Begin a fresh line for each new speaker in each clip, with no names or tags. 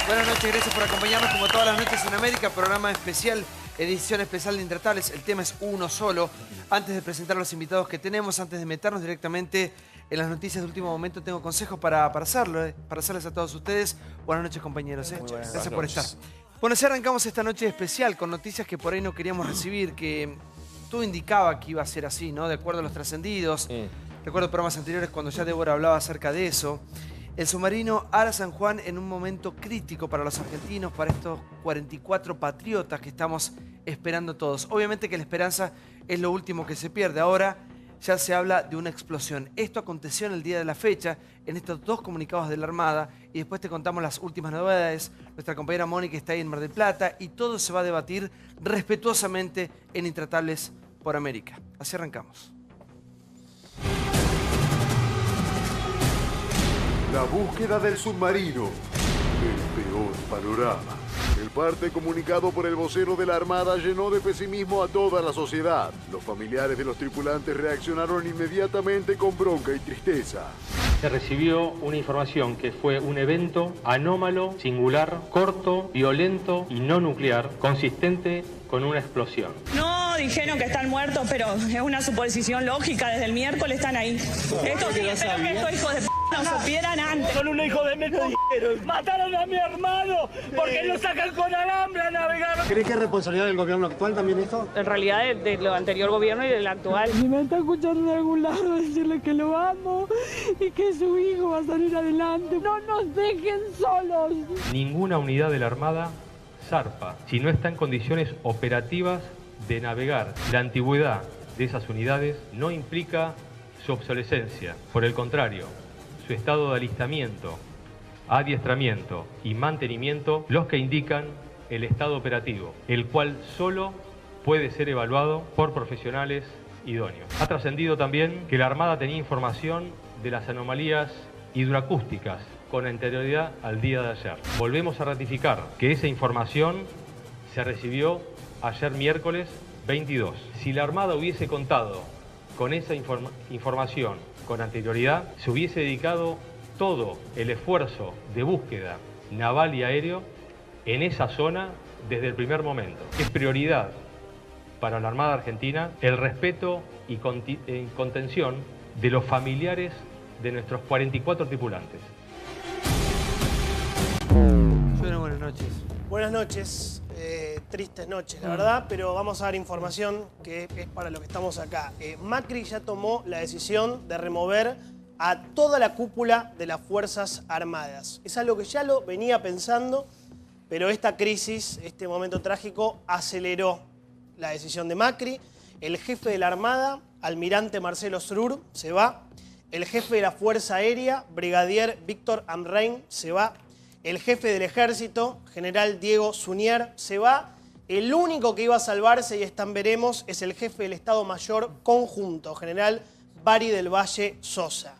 Buenas noches, gracias por acompañarnos como todas las noches en América, programa especial, edición especial de Intratables. El tema es uno solo. Antes de presentar a los invitados que tenemos, antes de meternos directamente en las noticias de último momento, tengo consejos para hacerlo, para hacerles a todos ustedes. Buenas noches, compañeros. Gracias por estar. Bueno, ya arrancamos esta noche especial con noticias que por ahí no queríamos recibir, que todo indicaba que iba a ser así, ¿no? De acuerdo a los trascendidos. Recuerdo programas anteriores cuando ya Débora hablaba acerca de eso. El submarino Ara San Juan en un momento crítico para los argentinos, para estos 44 patriotas que estamos esperando todos. Obviamente que la esperanza es lo último que se pierde. Ahora ya se habla de una explosión. Esto aconteció en el día de la fecha, en estos dos comunicados de la Armada, y después te contamos las últimas novedades. Nuestra compañera Mónica está ahí en Mar del Plata y todo se va a debatir respetuosamente en Intratables por América. Así arrancamos.
La búsqueda del submarino. El peor panorama. El parte comunicado por el vocero de la Armada llenó de pesimismo a toda la sociedad. Los familiares de los tripulantes reaccionaron inmediatamente con bronca y tristeza.
Se recibió una información que fue un evento anómalo, singular, corto, violento y no nuclear, consistente con una explosión.
No dijeron que están muertos, pero es una suposición lógica. Desde el miércoles están ahí. Esto sí, espero que estos hijos de p*** no supieran antes.
Son unos hijos de me dijeron. Mataron a mi hermano porque lo sacan con alambre a navegar.
¿Cree que es responsabilidad del gobierno actual también esto?
En realidad de lo anterior gobierno y del actual.
Si me está escuchando de algún lado, decirle que lo amo y que su hijo va a salir adelante. No nos dejen solos.
Ninguna unidad de la Armada zarpa si no está en condiciones operativas de navegar. La antigüedad de esas unidades no implica su obsolescencia. Por el contrario, su estado de alistamiento, adiestramiento y mantenimiento los que indican el estado operativo, el cual solo puede ser evaluado por profesionales idóneos. Ha trascendido también que la Armada tenía información de las anomalías hidroacústicas con anterioridad al día de ayer. Volvemos a ratificar que esa información se recibió ayer miércoles 22. Si la Armada hubiese contado con esa información con anterioridad, se hubiese dedicado todo el esfuerzo de búsqueda naval y aéreo en esa zona desde el primer momento. Es prioridad para la Armada Argentina el respeto y contención de los familiares de nuestros 44 tripulantes.
Buenas noches.
Buenas noches, tristes noches, la verdad, pero vamos a dar información que es para lo que estamos acá. Macri ya tomó la decisión de remover a toda la cúpula de las Fuerzas Armadas. Es algo que ya lo venía pensando, pero esta crisis, este momento trágico, aceleró la decisión de Macri. El jefe de la Armada, almirante Marcelo Srur, se va. El jefe de la Fuerza Aérea, brigadier Víctor Amrain, se va. El jefe del Ejército, general Diego Suñer, se va. El único que iba a salvarse, y están veremos, es el jefe del Estado Mayor Conjunto, general Bari del Valle Sosa.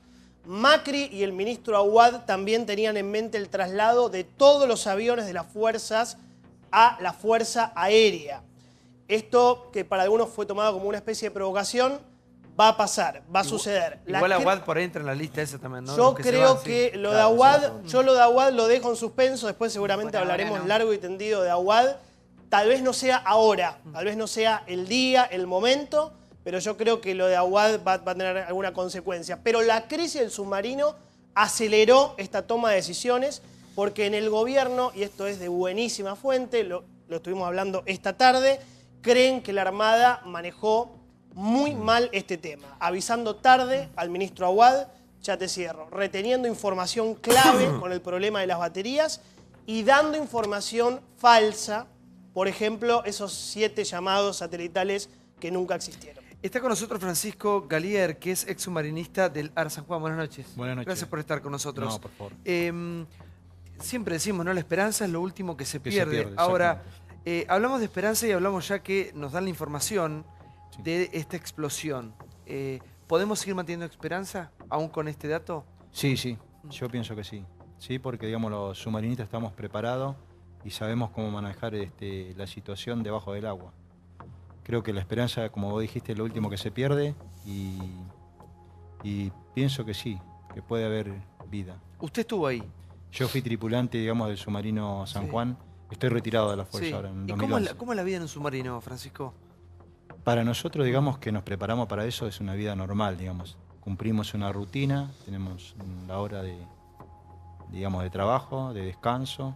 Macri y el ministro Aguad también tenían en mente el traslado de todos los aviones de las fuerzas a la Fuerza Aérea. Esto, que para algunos fue tomado como una especie de provocación, va a pasar, va a suceder.
Igual Aguad por ahí entra en la lista esa también, ¿no?
Yo creo que lo de Aguad, yo lo de Aguad lo dejo en suspenso, después seguramente hablaremos largo y tendido de Aguad. Tal vez no sea ahora, tal vez no sea el día, el momento, pero yo creo que lo de Aguad va a tener alguna consecuencia. Pero la crisis del submarino aceleró esta toma de decisiones porque en el gobierno, y esto es de buenísima fuente, lo estuvimos hablando esta tarde, creen que la Armada manejó muy mal este tema, avisando tarde al ministro Aguad, ya te cierro, reteniendo información clave con el problema de las baterías y dando información falsa, por ejemplo, esos 7 llamados satelitales que nunca existieron.
Está con nosotros Francisco Galier, que es ex submarinista del Ara San Juan. Buenas noches.
Buenas noches.
Gracias por estar con nosotros.
No, por favor.
Siempre decimos, ¿no? La esperanza es lo último que se pierde. Ahora, hablamos de esperanza y hablamos ya que nos dan la información de esta explosión. ¿Podemos seguir manteniendo esperanza aún con este dato?
Sí, yo pienso que sí. Sí, porque digamos los submarinistas estamos preparados y sabemos cómo manejar la situación debajo del agua. Creo que la esperanza, como vos dijiste, es lo último que se pierde y pienso que sí, que puede haber vida.
¿Usted estuvo ahí?
Yo fui tripulante, digamos, del submarino San Juan. Estoy retirado de la fuerza
Sí.
ahora, en
¿Y
2011.
cómo es la vida en un submarino, Francisco?
Para nosotros, digamos, que nos preparamos para eso, es una vida normal, digamos. Cumplimos una rutina, tenemos la hora de, digamos, de trabajo, de descanso,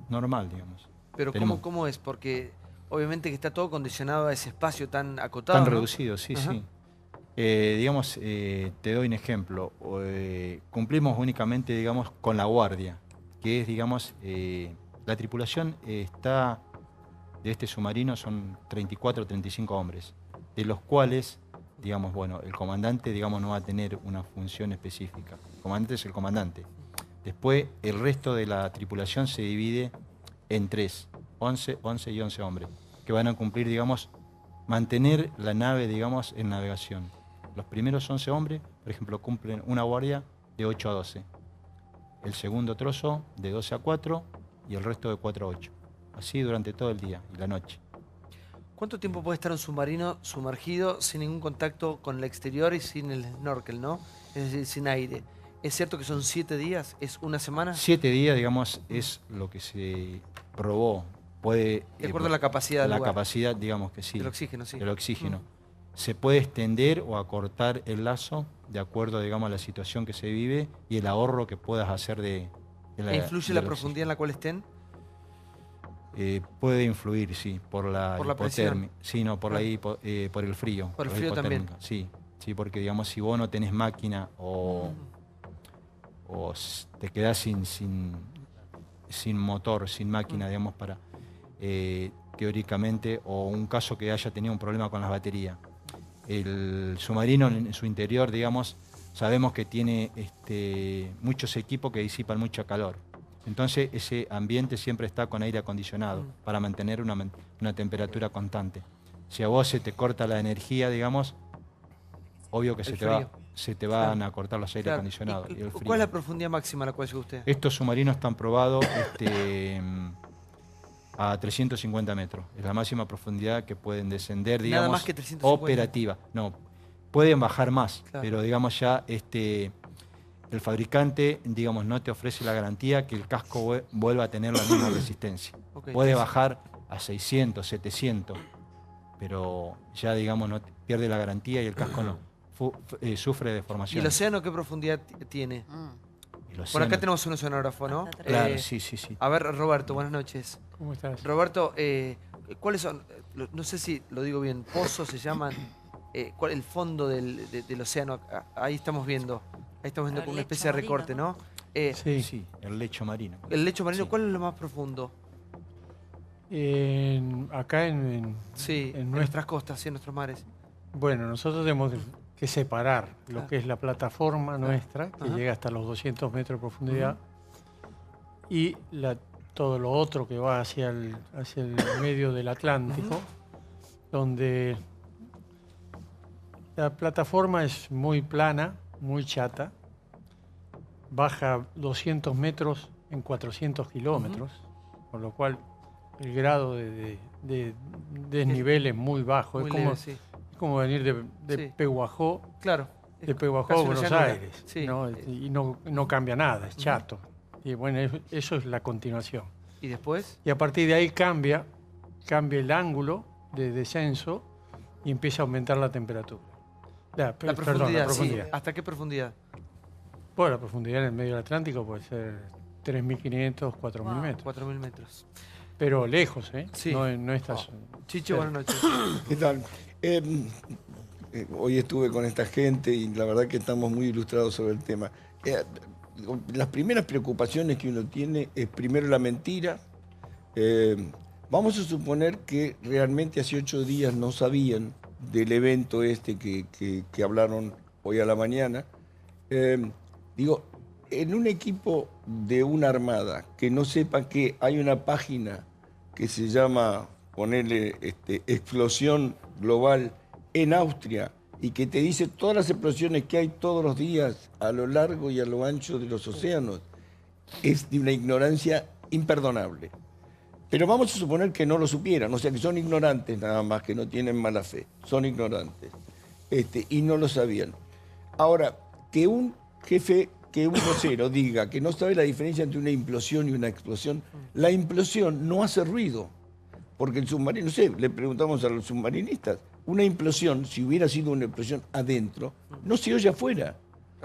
normal, digamos.
Pero
Tenemos-
¿cómo es? Porque obviamente que está todo condicionado a ese espacio tan acotado,
Tan
¿no?
reducido, sí,
Ajá.
sí. Digamos, te doy un ejemplo. Cumplimos únicamente, digamos, con la guardia, que es, digamos, la tripulación está de este submarino son 34 o 35 hombres, de los cuales, digamos, bueno, el comandante, digamos, no va a tener una función específica. El comandante es el comandante. Después, el resto de la tripulación se divide en 3, 11 y 11 hombres, que van a cumplir, digamos, mantener la nave, digamos, en navegación. Los primeros 11 hombres, por ejemplo, cumplen una guardia de 8 a 12. El segundo trozo de 12 a 4 y el resto de 4 a 8. Así durante todo el día y la noche.
¿Cuánto tiempo puede estar un submarino sumergido sin ningún contacto con el exterior y sin el snorkel, ¿no? Es decir, sin aire. ¿Es cierto que son 7 días? ¿Es una semana?
7 días, digamos, es lo que se probó. Puede,
De acuerdo a la capacidad del
la
lugar.
capacidad, digamos que sí.
Del oxígeno, sí.
Del oxígeno. Se puede extender o acortar el lazo de acuerdo, digamos, a la situación que se vive y el ahorro que puedas hacer de la...
¿E influye
del
la
oxígeno.
profundidad en la cual estén?
Puede influir, sí, por la
presión.
hipotermia. Sí, no, por,
Ah.
por el frío.
Por el
la
frío también.
hipotérmica. Sí, sí, porque digamos, si vos no tenés máquina o te quedás sin motor, sin máquina, digamos, para teóricamente, o un caso que haya tenido un problema con las baterías. El submarino en su interior, digamos, sabemos que tiene muchos equipos que disipan mucho calor. Entonces ese ambiente siempre está con aire acondicionado para mantener una temperatura constante. Si a vos se te corta la energía, digamos, obvio que
El
se te van a cortar los aires
Claro.
acondicionados. Y el frío.
¿Cuál es la profundidad máxima a la cual llega usted?
Estos submarinos están probados a 350 metros. Es la máxima profundidad que pueden descender, digamos,
Nada más que 350.
operativa. No, pueden bajar más,
Claro.
pero digamos ya el fabricante, digamos, no te ofrece la garantía que el casco vuelva a tener la misma resistencia.
Ok.
Puede bajar a 600, 700, pero ya, digamos, no pierde la garantía y el casco no. Sufre
¿Y
deformación.
el océano qué profundidad tiene?
El
Por
océano-
acá tenemos un oceanógrafo, ¿no?
Claro, sí, sí, sí.
A ver, Roberto, buenas noches.
¿Cómo estás?
Roberto, ¿cuáles son, no sé si lo digo bien, pozos se llaman, cuál el fondo del océano? Ahí estamos viendo como una especie de recorte, ¿no?
Sí, el lecho marino.
El lecho marino,
Sí.
¿cuál es lo más profundo?
Acá en
En nuestras costas, sí, en nuestros mares.
Bueno, nosotros tenemos que separar lo
Claro.
que es la plataforma nuestra, que
Ajá.
llega hasta los 200 metros de profundidad, y todo lo otro que va hacia el medio del Atlántico, donde la plataforma es muy plana, muy chata, baja 200 metros en 400 kilómetros, con lo cual el grado de desnivel es muy bajo.
Muy
es como,
leve, sí.
es como venir de
Sí.
Pehuajó,
Claro.
de Pehuajó
casi
a
una
Buenos
llanura.
Aires,
Sí.
¿no? Y no cambia nada, es chato. Y bueno, eso es la continuación.
¿Y después?
Y a partir de ahí cambia el ángulo de descenso y empieza a aumentar la temperatura.
La
Perdón,
profundidad,
la profundidad.
sí. ¿Hasta qué profundidad?
Bueno, la profundidad en el medio del Atlántico puede ser 3.500, 4.000 metros.
4.000 metros.
Pero lejos, ¿eh?
Sí.
No estás...
Chicho, buenas noches.
¿Qué tal? Hoy estuve con esta gente y la verdad que estamos muy ilustrados sobre el tema. Las primeras preocupaciones que uno tiene es primero la mentira. Vamos a suponer que realmente hace 8 días no sabían del evento que hablaron hoy a la mañana. Digo, en un equipo de una armada que no sepa que hay una página que se llama, ponerle explosión global en Austria y que te dice todas las explosiones que hay todos los días a lo largo y a lo ancho de los océanos, es de una ignorancia imperdonable. Pero vamos a suponer que no lo supieran, o sea que son ignorantes nada más, que no tienen mala fe, son ignorantes y no lo sabían. Ahora, que un jefe que un vocero diga que no sabe la diferencia entre una implosión y una explosión, la implosión no hace ruido. Porque el submarino, no sé, le preguntamos a los submarinistas, una implosión, si hubiera sido una explosión adentro, no se oye afuera.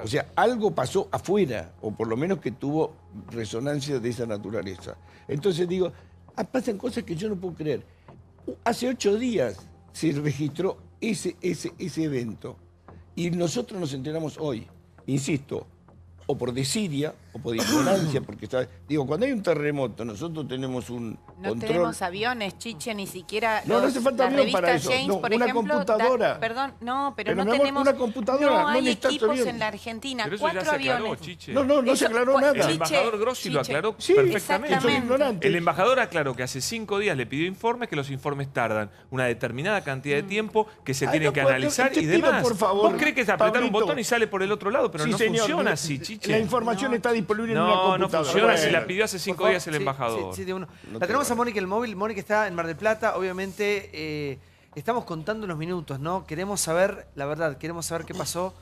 O sea, algo pasó afuera, o por lo menos que tuvo resonancia de esa naturaleza. Entonces digo, pasan cosas que yo no puedo creer. Hace 8 días se registró ese evento y nosotros nos enteramos hoy, insisto, o por desidia, o por ignorancia, porque digo, cuando hay un terremoto, nosotros tenemos un
no
control.
tenemos aviones, Chiche, ni siquiera.
No hace falta avión para eso.
James,
no,
por
una
ejemplo,
computadora.
Perdón, no, pero no
mi amor,
tenemos.
Una computadora,
no hay
necesitas
equipos en la Argentina.
Pero eso
4
ya se aclaró,
aviones.
Chiche.
No se aclaró nada.
El embajador Grossi lo aclaró
Sí,
perfectamente.
soy ignorante.
El embajador aclaró que hace 5 días le pidió informes, que los informes tardan una determinada cantidad de tiempo, que se tienen que analizar y demás.
Por favor,
Vos crees que es apretar un
Pablito.
botón y sale por el otro lado, pero
Sí,
no
señor,
funciona así, Chiche.
La información está disponible en una computadora.
No funciona si
Bueno.
la pidió hace 5 días el embajador.
Sí, de uno. La tenemos a Mónica el móvil. Mónica está en Mar del Plata. Obviamente estamos contando los minutos, ¿no? Queremos saber, la verdad, queremos saber qué pasó,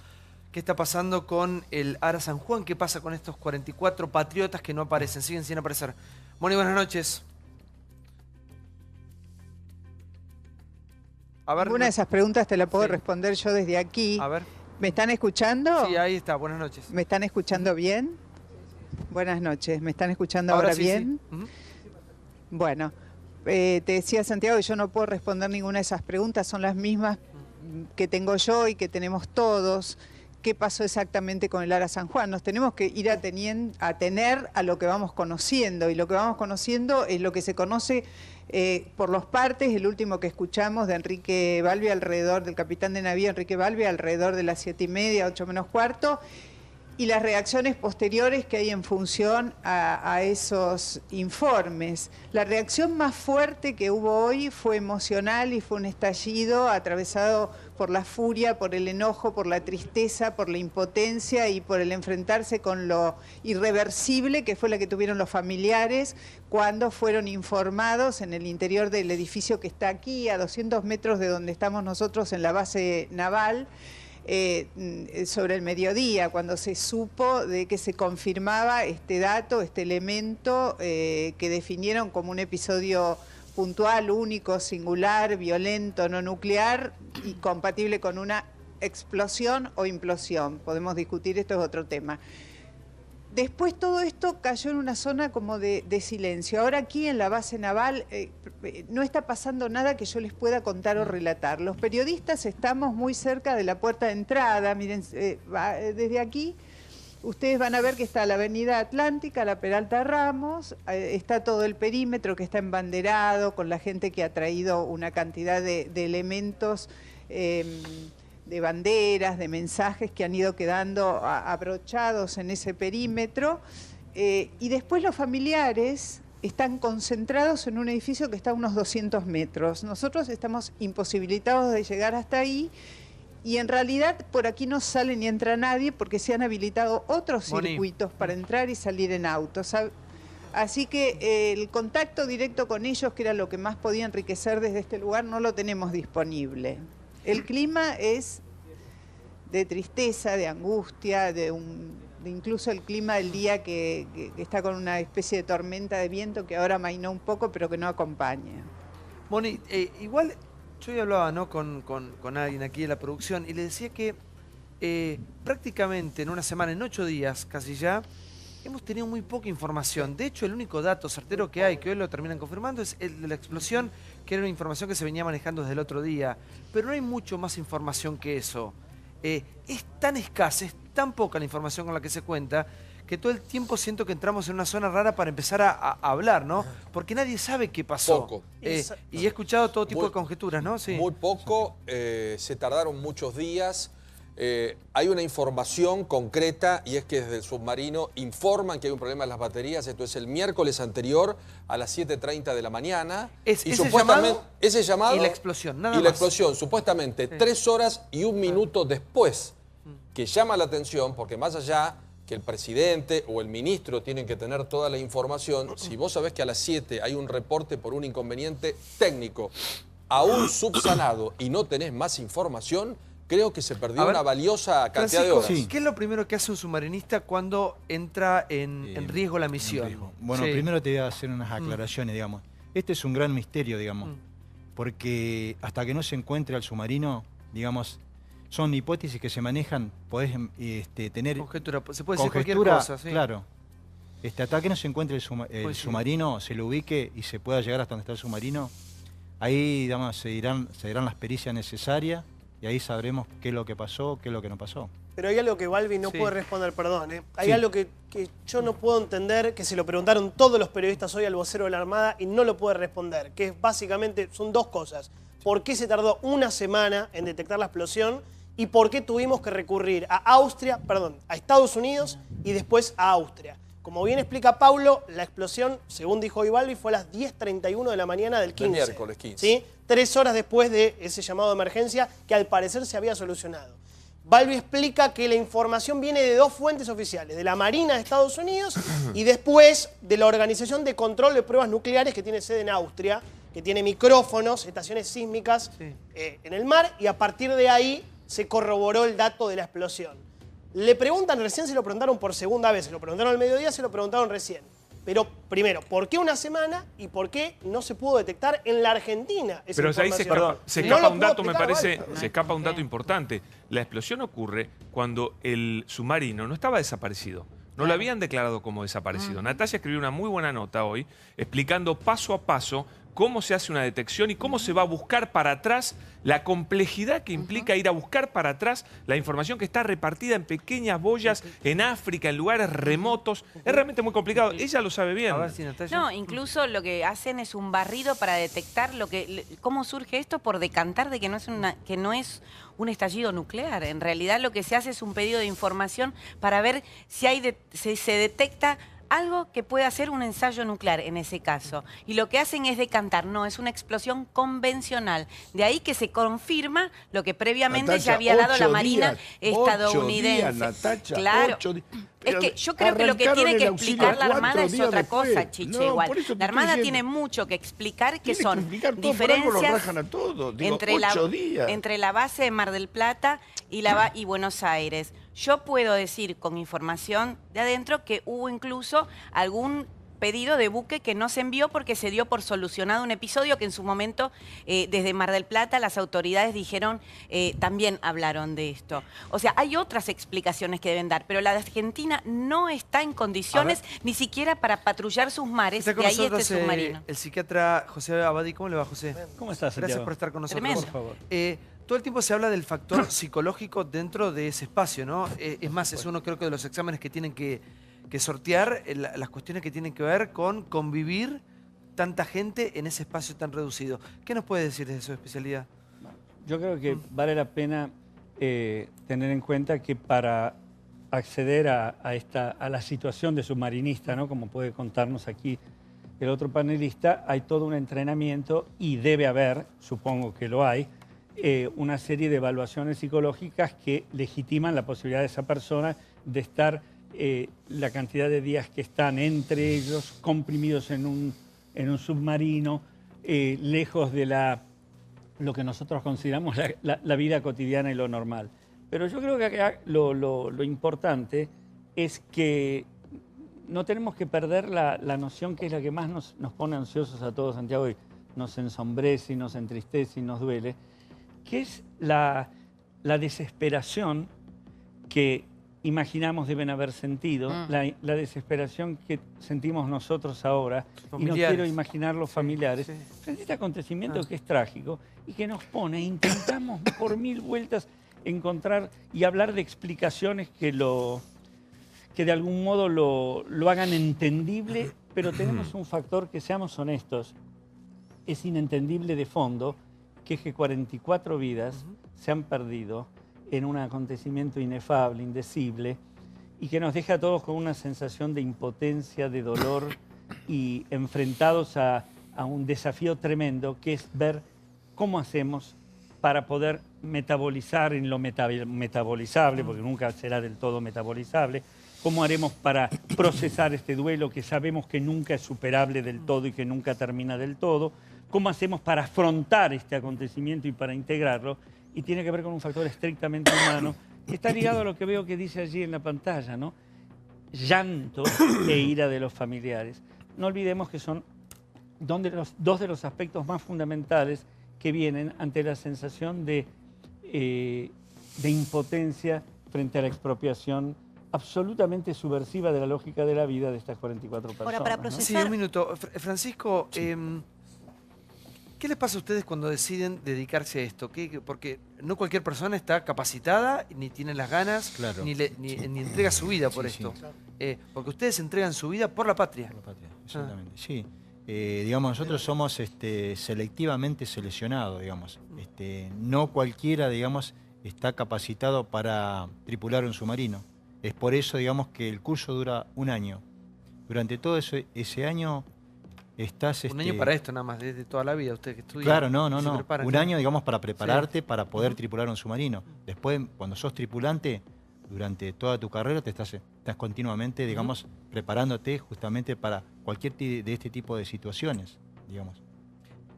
qué está pasando con el Ara San Juan, qué pasa con estos 44 patriotas que no aparecen, siguen sin aparecer. Mónica, buenas noches. A ver,
Alguna de esas preguntas te la puedo responder yo desde aquí.
A ver.
¿Me están escuchando?
Sí, ahí está. Buenas noches.
¿Me están escuchando bien? Buenas noches. ¿Me están escuchando
Ahora
ahora
sí,
bien?
sí. Ujú.
Bueno, te decía, Santiago, que yo no puedo responder ninguna de esas preguntas. Son las mismas que tengo yo y que tenemos todos. ¿Qué pasó exactamente con el Ara San Juan? Nos tenemos que ir a tener a lo que vamos conociendo. Y lo que vamos conociendo es lo que se conoce por los partes. El último que escuchamos de Enrique Balbi del capitán de navío Enrique Balbi, alrededor de las 7:30, 8 menos cuarto. Y las reacciones posteriores que hay en función a esos informes. La reacción más fuerte que hubo hoy fue emocional y fue un estallido atravesado por la furia, por el enojo, por la tristeza, por la impotencia y por el enfrentarse con lo irreversible que fue la que tuvieron los familiares cuando fueron informados en el interior del edificio que está aquí, a 200 metros de donde estamos nosotros en la base naval, sobre el mediodía, cuando se supo de que se confirmaba este dato, este elemento que definieron como un episodio puntual, único, singular, violento, no nuclear y compatible con una explosión o implosión. Podemos discutir, esto es otro tema. Después todo esto cayó en una zona como de silencio. Ahora aquí en la base naval no está pasando nada que yo les pueda contar o relatar. Los periodistas estamos muy cerca de la puerta de entrada. Miren, desde aquí ustedes van a ver que está la avenida Atlántica, la Peralta Ramos, está todo el perímetro que está embanderado con la gente que ha traído una cantidad de elementos de banderas, de mensajes que han ido quedando abrochados en ese perímetro. Y después los familiares están concentrados en un edificio que está a unos 200 metros. Nosotros estamos imposibilitados de llegar hasta ahí y en realidad por aquí no sale ni entra nadie porque se han habilitado otros circuitos para entrar y salir en autos. Así que el contacto directo con ellos, que era lo que más podía enriquecer desde este lugar, no lo tenemos disponible. El clima es de tristeza, de angustia, de incluso el clima del día que está con una especie de tormenta de viento que ahora amainó un poco, pero que no acompaña.
Moni, igual yo ya hablaba, ¿no? con alguien aquí de la producción y le decía que prácticamente en una semana, en 8 días casi ya, hemos tenido muy poca información. De hecho, el único dato certero que hay, que hoy lo terminan confirmando, es el de la explosión, que era una información que se venía manejando desde el otro día. Pero no hay mucho más información que eso. Es tan escasa, es tan poca la información con la que se cuenta, que todo el tiempo siento que entramos en una zona rara para empezar a hablar, ¿no? Porque nadie sabe qué pasó.
Poco.
Y he escuchado todo tipo de conjeturas, ¿no? Sí.
Muy poco, se tardaron muchos días. Hay una información concreta y es que desde el submarino informan que hay un problema en las baterías. Esto es el miércoles anterior a las 7:30 de la mañana. Ese llamado
y la explosión, nada más.
Y la explosión, supuestamente 3 horas y 1 minuto después, que llama la atención porque más allá que el presidente o el ministro tienen que tener toda la información, si vos sabés que a las 7 hay un reporte por un inconveniente técnico aún subsanado y no tenés más información, creo que se perdió una valiosa cantidad de horas.
¿Qué es lo primero que hace un submarinista cuando entra en riesgo la misión?
Bueno, primero te voy a hacer unas aclaraciones, digamos. Este es un gran misterio, digamos, porque hasta que no se encuentre al submarino, digamos, son hipótesis que se manejan, podés tener...
Conjetura, se puede decir cualquier cosa, sí.
Claro. Hasta que no se encuentre el submarino, se lo ubique y se pueda llegar hasta donde está el submarino, ahí, digamos, se dirán las pericias necesarias y ahí sabremos qué es lo que pasó, qué es lo que no pasó.
Pero hay algo que Balbi no puede responder, perdón. Hay algo que yo no puedo entender, que se lo preguntaron todos los periodistas hoy al vocero de la Armada y no lo puede responder, que es básicamente, son dos cosas. ¿Por qué se tardó una semana en detectar la explosión y por qué tuvimos que recurrir a Estados Unidos y después a Austria? Como bien explica Paulo, la explosión, según dijo hoy Balbi, fue a las 10:31 de la mañana del 15.
El miércoles 15.
¿Sí? 3 horas después de ese llamado de emergencia que al parecer se había solucionado. Balbi explica que la información viene de 2 fuentes oficiales, de la Marina de Estados Unidos y después de la Organización de Control de Pruebas Nucleares que tiene sede en Austria, que tiene micrófonos, estaciones sísmicas en el mar, y a partir de ahí se corroboró el dato de la explosión. Le preguntan, recién se lo preguntaron por segunda vez, se lo preguntaron al mediodía, se lo preguntaron recién. Pero primero, ¿por qué una semana y por qué no se pudo detectar en la Argentina esa
Pero ahí
información?
se escapa un dato, me parece, se escapa un dato importante. La explosión ocurre cuando el submarino no estaba desaparecido. No lo habían declarado como desaparecido. Natalia escribió una muy buena nota hoy explicando paso a paso cómo se hace una detección y cómo se va a buscar para atrás, la complejidad que implica ir a buscar para atrás la información que está repartida en pequeñas boyas en África, en lugares remotos. Es realmente muy complicado. Ella lo sabe bien.
No, incluso lo que hacen es un barrido para detectar cómo surge esto por decantar de que no es un estallido nuclear. En realidad lo que se hace es un pedido de información para ver si se detecta algo que pueda ser un ensayo nuclear en ese caso. Y lo que hacen es decantar, no, es una explosión convencional. De ahí que se confirma lo que previamente
Natacha,
ya había dado la
8
Marina
días,
estadounidense.
8 días, Natacha,
claro.
8 días.
Es que yo creo que lo que tiene que explicar la Armada es otra cosa, Chiche,
No,
igual.
por eso te
La Armada
estoy
tiene
diciendo.
mucho que explicar, que
Tiene
son
que explicar todo, por algo
diferencias
lo rajan a todos. Digo,
entre
8 días.
entre la base de Mar del Plata y Buenos Aires. Yo puedo decir con información de adentro que hubo incluso algún pedido de buque que no se envió porque se dio por solucionado un episodio que en su momento desde Mar del Plata las autoridades dijeron, también hablaron de esto. O sea, hay otras explicaciones que deben dar, pero la de Argentina no está en condiciones ni siquiera para patrullar sus mares,
Está con
de ahí
nosotros
este submarino.
el psiquiatra José Abadi. ¿Cómo le va, José?
¿Cómo estás, Santiago?
Gracias por estar con nosotros.
Tremendo.
Por favor.
Todo el tiempo se habla del factor psicológico dentro de ese espacio, ¿no? Es más, es uno creo que de los exámenes que tienen que sortear, las cuestiones que tienen que ver con convivir tanta gente en ese espacio tan reducido. ¿Qué nos puede decir de su especialidad?
Yo creo que vale la pena tener en cuenta que para acceder a la situación de submarinista, ¿no? Como puede contarnos aquí el otro panelista, hay todo un entrenamiento y debe haber, supongo que lo hay, una serie de evaluaciones psicológicas que legitiman la posibilidad de esa persona de estar la cantidad de días que están entre ellos, comprimidos en un submarino, lejos de lo que nosotros consideramos la vida cotidiana y lo normal. Pero yo creo que acá lo importante es que no tenemos que perder la noción que es la que más nos pone ansiosos a todos, Santiago, y nos ensombrece y nos entristece y nos duele, que es la desesperación que imaginamos deben haber sentido, la desesperación que sentimos nosotros ahora, y no quiero imaginar los familiares, frente a este acontecimiento que es trágico y que nos pone, intentamos por 1000 vueltas encontrar y hablar de explicaciones que de algún modo lo hagan entendible, pero tenemos un factor que, seamos honestos, es inentendible de fondo, que es que 44 vidas se han perdido en un acontecimiento inefable, indecible, y que nos deja a todos con una sensación de impotencia, de dolor, y enfrentados a un desafío tremendo, que es ver cómo hacemos para poder metabolizar en lo metabolizable, porque nunca será del todo metabolizable, cómo haremos para procesar este duelo que sabemos que nunca es superable del todo y que nunca termina del todo, cómo hacemos para afrontar este acontecimiento y para integrarlo, y tiene que ver con un factor estrictamente humano. Está ligado a lo que veo que dice allí en la pantalla, ¿no? Llanto e ira de los familiares. No olvidemos que son dos de los aspectos más fundamentales que vienen ante la sensación de impotencia frente a la expropiación absolutamente subversiva de la lógica de la vida de estas 44 personas.
Ahora, para procesar... Sí, un minuto. Francisco, ¿qué les pasa a ustedes cuando deciden dedicarse a esto? Porque no cualquier persona está capacitada, ni tiene las ganas,
Claro.
ni entrega su vida por esto. Porque ustedes entregan su vida por la patria.
Por la patria, exactamente. Sí. Digamos, nosotros somos selectivamente seleccionados, digamos. No cualquiera, digamos, está capacitado para tripular un submarino. Es por eso, digamos, que el curso dura 1 año. Durante todo ese año estás...
Un año para esto nada más, desde toda la vida, usted que estudia.
Claro, no.
Preparan,
un año, digamos, para prepararte,
sí,
para poder tripular un submarino. Después, cuando sos tripulante, durante toda tu carrera estás continuamente, digamos, preparándote justamente para cualquier de este tipo de situaciones, digamos.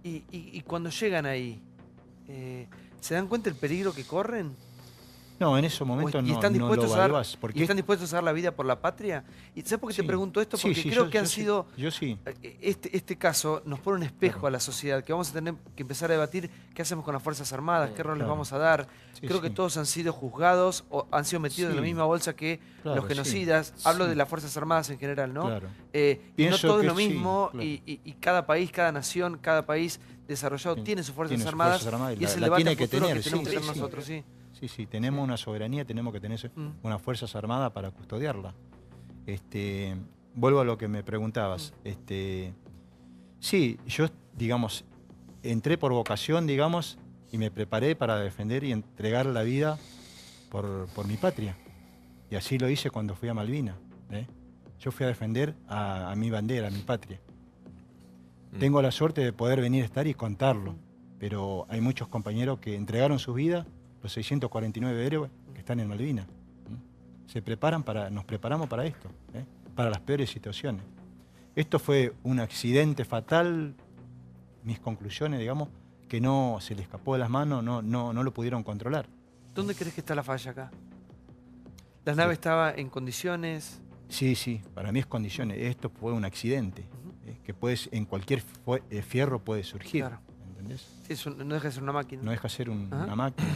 Y cuando llegan ahí, ¿se dan cuenta del peligro que corren?
No, en esos momentos no lo evaluás.
¿Y están dispuestos a dar la vida por la patria? ¿Y sabes por qué te pregunto esto? Porque creo que han sido...
Yo sí.
Este caso nos pone un espejo a la sociedad, que vamos a tener que empezar a debatir qué hacemos con las Fuerzas Armadas, qué rol les vamos a dar. Creo que todos han sido juzgados o han sido metidos en la misma bolsa que los genocidas. Hablo de las Fuerzas Armadas en general, ¿no?
Claro.
No todo es lo mismo y cada país, cada nación, cada país desarrollado tiene sus Fuerzas Armadas y es el debate futuro que tenemos que tener nosotros, sí.
Sí, tenemos una soberanía, tenemos que tener unas Fuerzas Armadas para custodiarla. Vuelvo a lo que me preguntabas. Sí, yo, digamos, entré por vocación, digamos, y me preparé para defender y entregar la vida por mi patria. Y así lo hice cuando fui a Malvinas. Yo fui a defender a mi bandera, a mi patria. Tengo la suerte de poder venir a estar y contarlo, pero hay muchos compañeros que entregaron sus vidas, los 649 héroes que están en Malvinas. Nos preparamos para esto, para las peores situaciones. Esto fue un accidente fatal, mis conclusiones, digamos, que no se le escapó de las manos, no lo pudieron controlar.
¿Dónde crees que está la falla acá? ¿La nave estaba en condiciones?
Sí, para mí es condiciones. Esto fue un accidente, que en cualquier fierro puede surgir.
Claro.
¿Entendés?
Sí, no deja de ser una máquina.
No deja de ser una máquina.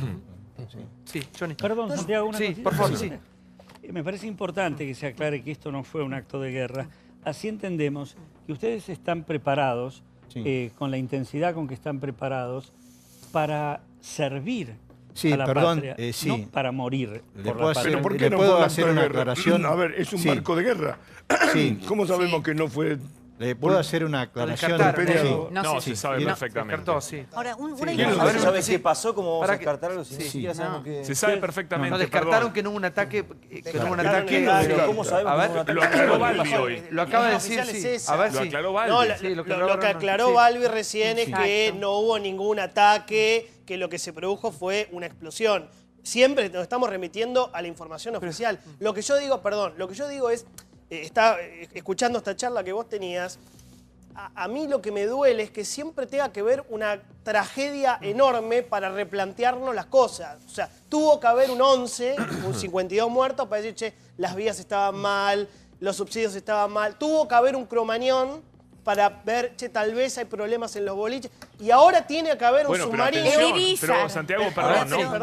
Sí, Johnny.
Perdón, Santiago, una cosita.
Por favor, sí.
Me parece importante que se aclare que esto no fue un acto de guerra. Así entendemos que ustedes están preparados, con la intensidad con que están preparados, para servir a la patria, no para morir por la patria.
¿Pero por qué no
puedo
fue
hacer
un acto
una
de guerra?
aclaración?
A ver, es un marco de guerra. ¿Cómo sabemos que no fue...?
¿Le puedo hacer una aclaración?
No, se sabe perfectamente.
Ahora,
¿Sabes
qué pasó? ¿Cómo vamos a descartar algo si ni siquiera sabemos qué...?
Se sabe perfectamente.
No, descartaron que no hubo un ataque.
¿Cómo sabemos que no hubo un ataque?
Lo aclaró Balbi hoy.
Lo acaba de decir,
A ver, lo aclaró Balbi.
No, lo que aclaró Balbi recién es que no hubo ningún ataque, que lo que se produjo fue una explosión. Siempre nos estamos remitiendo a la información oficial. Lo que yo digo es... escuchando esta charla que vos tenías, a mí lo que me duele es que siempre tenga que ver una tragedia enorme para replantearnos las cosas. O sea, tuvo que haber un 11, un 52 muertos para decir, che, las vías estaban mal, los subsidios estaban mal. Tuvo que haber un cromañón para ver, che, tal vez hay problemas en los boliches. Y ahora tiene que haber un submarino.
Pero Santiago,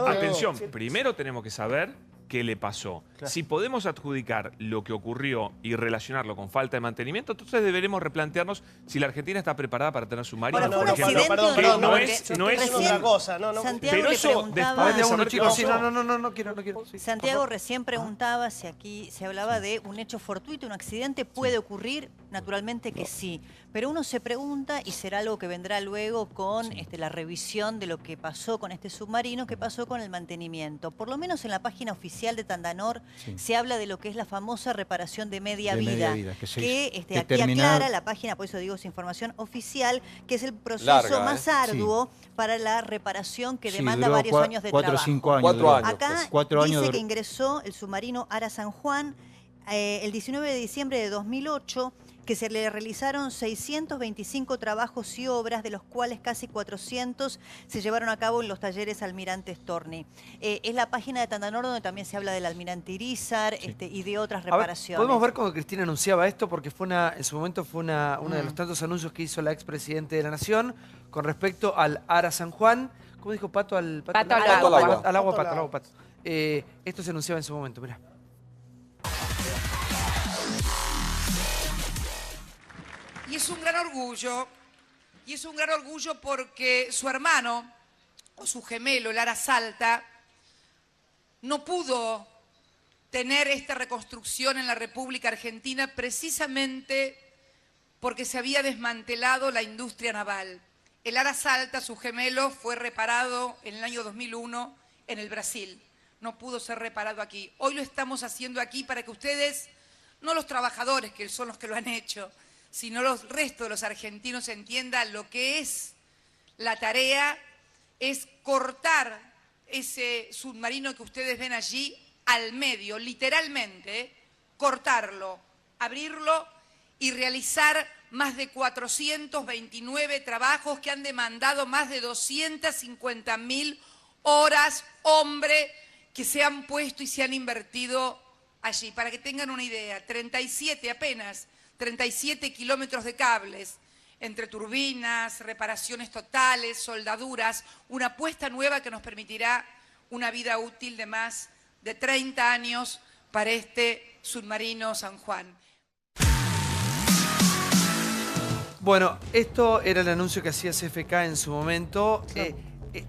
atención. Primero tenemos que saber qué le pasó. Claro. Si podemos adjudicar lo que ocurrió y relacionarlo con falta de mantenimiento, entonces deberemos replantearnos si la Argentina está preparada para tener submarinos.
No es
otra cosa.
Santiago le preguntaba...
No quiero.
Santiago recién preguntaba si aquí se hablaba de un hecho fortuito, un accidente. ¿Puede ocurrir? Naturalmente que sí. Pero uno se pregunta, y será algo que vendrá luego con la revisión de lo que pasó con este submarino, qué pasó con el mantenimiento. Por lo menos en la página oficial de Tandanor se habla de lo que es la famosa reparación de media vida, que aquí aclara la página, por eso digo es información oficial, que es el proceso más arduo para la reparación que demanda varios años de trabajo.
4 o 5 años.
Acá dice que ingresó el submarino Ara San Juan el 19 de diciembre de 2008 que se le realizaron 625 trabajos y obras, de los cuales casi 400 se llevaron a cabo en los talleres Almirante Storni. Es la página de Tandanor donde también se habla del Almirante Irizar y de otras reparaciones.
Podemos ver cómo Cristina anunciaba esto, porque fue en su momento fue uno de los tantos anuncios que hizo la expresidente de la Nación con respecto al Ara San Juan. ¿Cómo dijo Pato?
Pato al agua.
Al agua, Pato. Esto se anunciaba en su momento, mirá.
Y es un gran orgullo porque su hermano, o su gemelo, el Ara Salta, no pudo tener esta reconstrucción en la República Argentina precisamente porque se había desmantelado la industria naval. El Ara Salta, su gemelo, fue reparado en el año 2001 en el Brasil. No pudo ser reparado aquí. Hoy lo estamos haciendo aquí para que ustedes, no los trabajadores, que son los que lo han hecho, sino los restos de los argentinos entiendan lo que es la tarea, es cortar ese submarino que ustedes ven allí al medio, literalmente, cortarlo, abrirlo y realizar más de 429 trabajos que han demandado más de 250.000 horas, hombre, que se han puesto y se han invertido allí. Para que tengan una idea, 37 kilómetros de cables, entre turbinas, reparaciones totales, soldaduras, una apuesta nueva que nos permitirá una vida útil de más de 30 años para este submarino San Juan.
Bueno, esto era el anuncio que hacía CFK en su momento.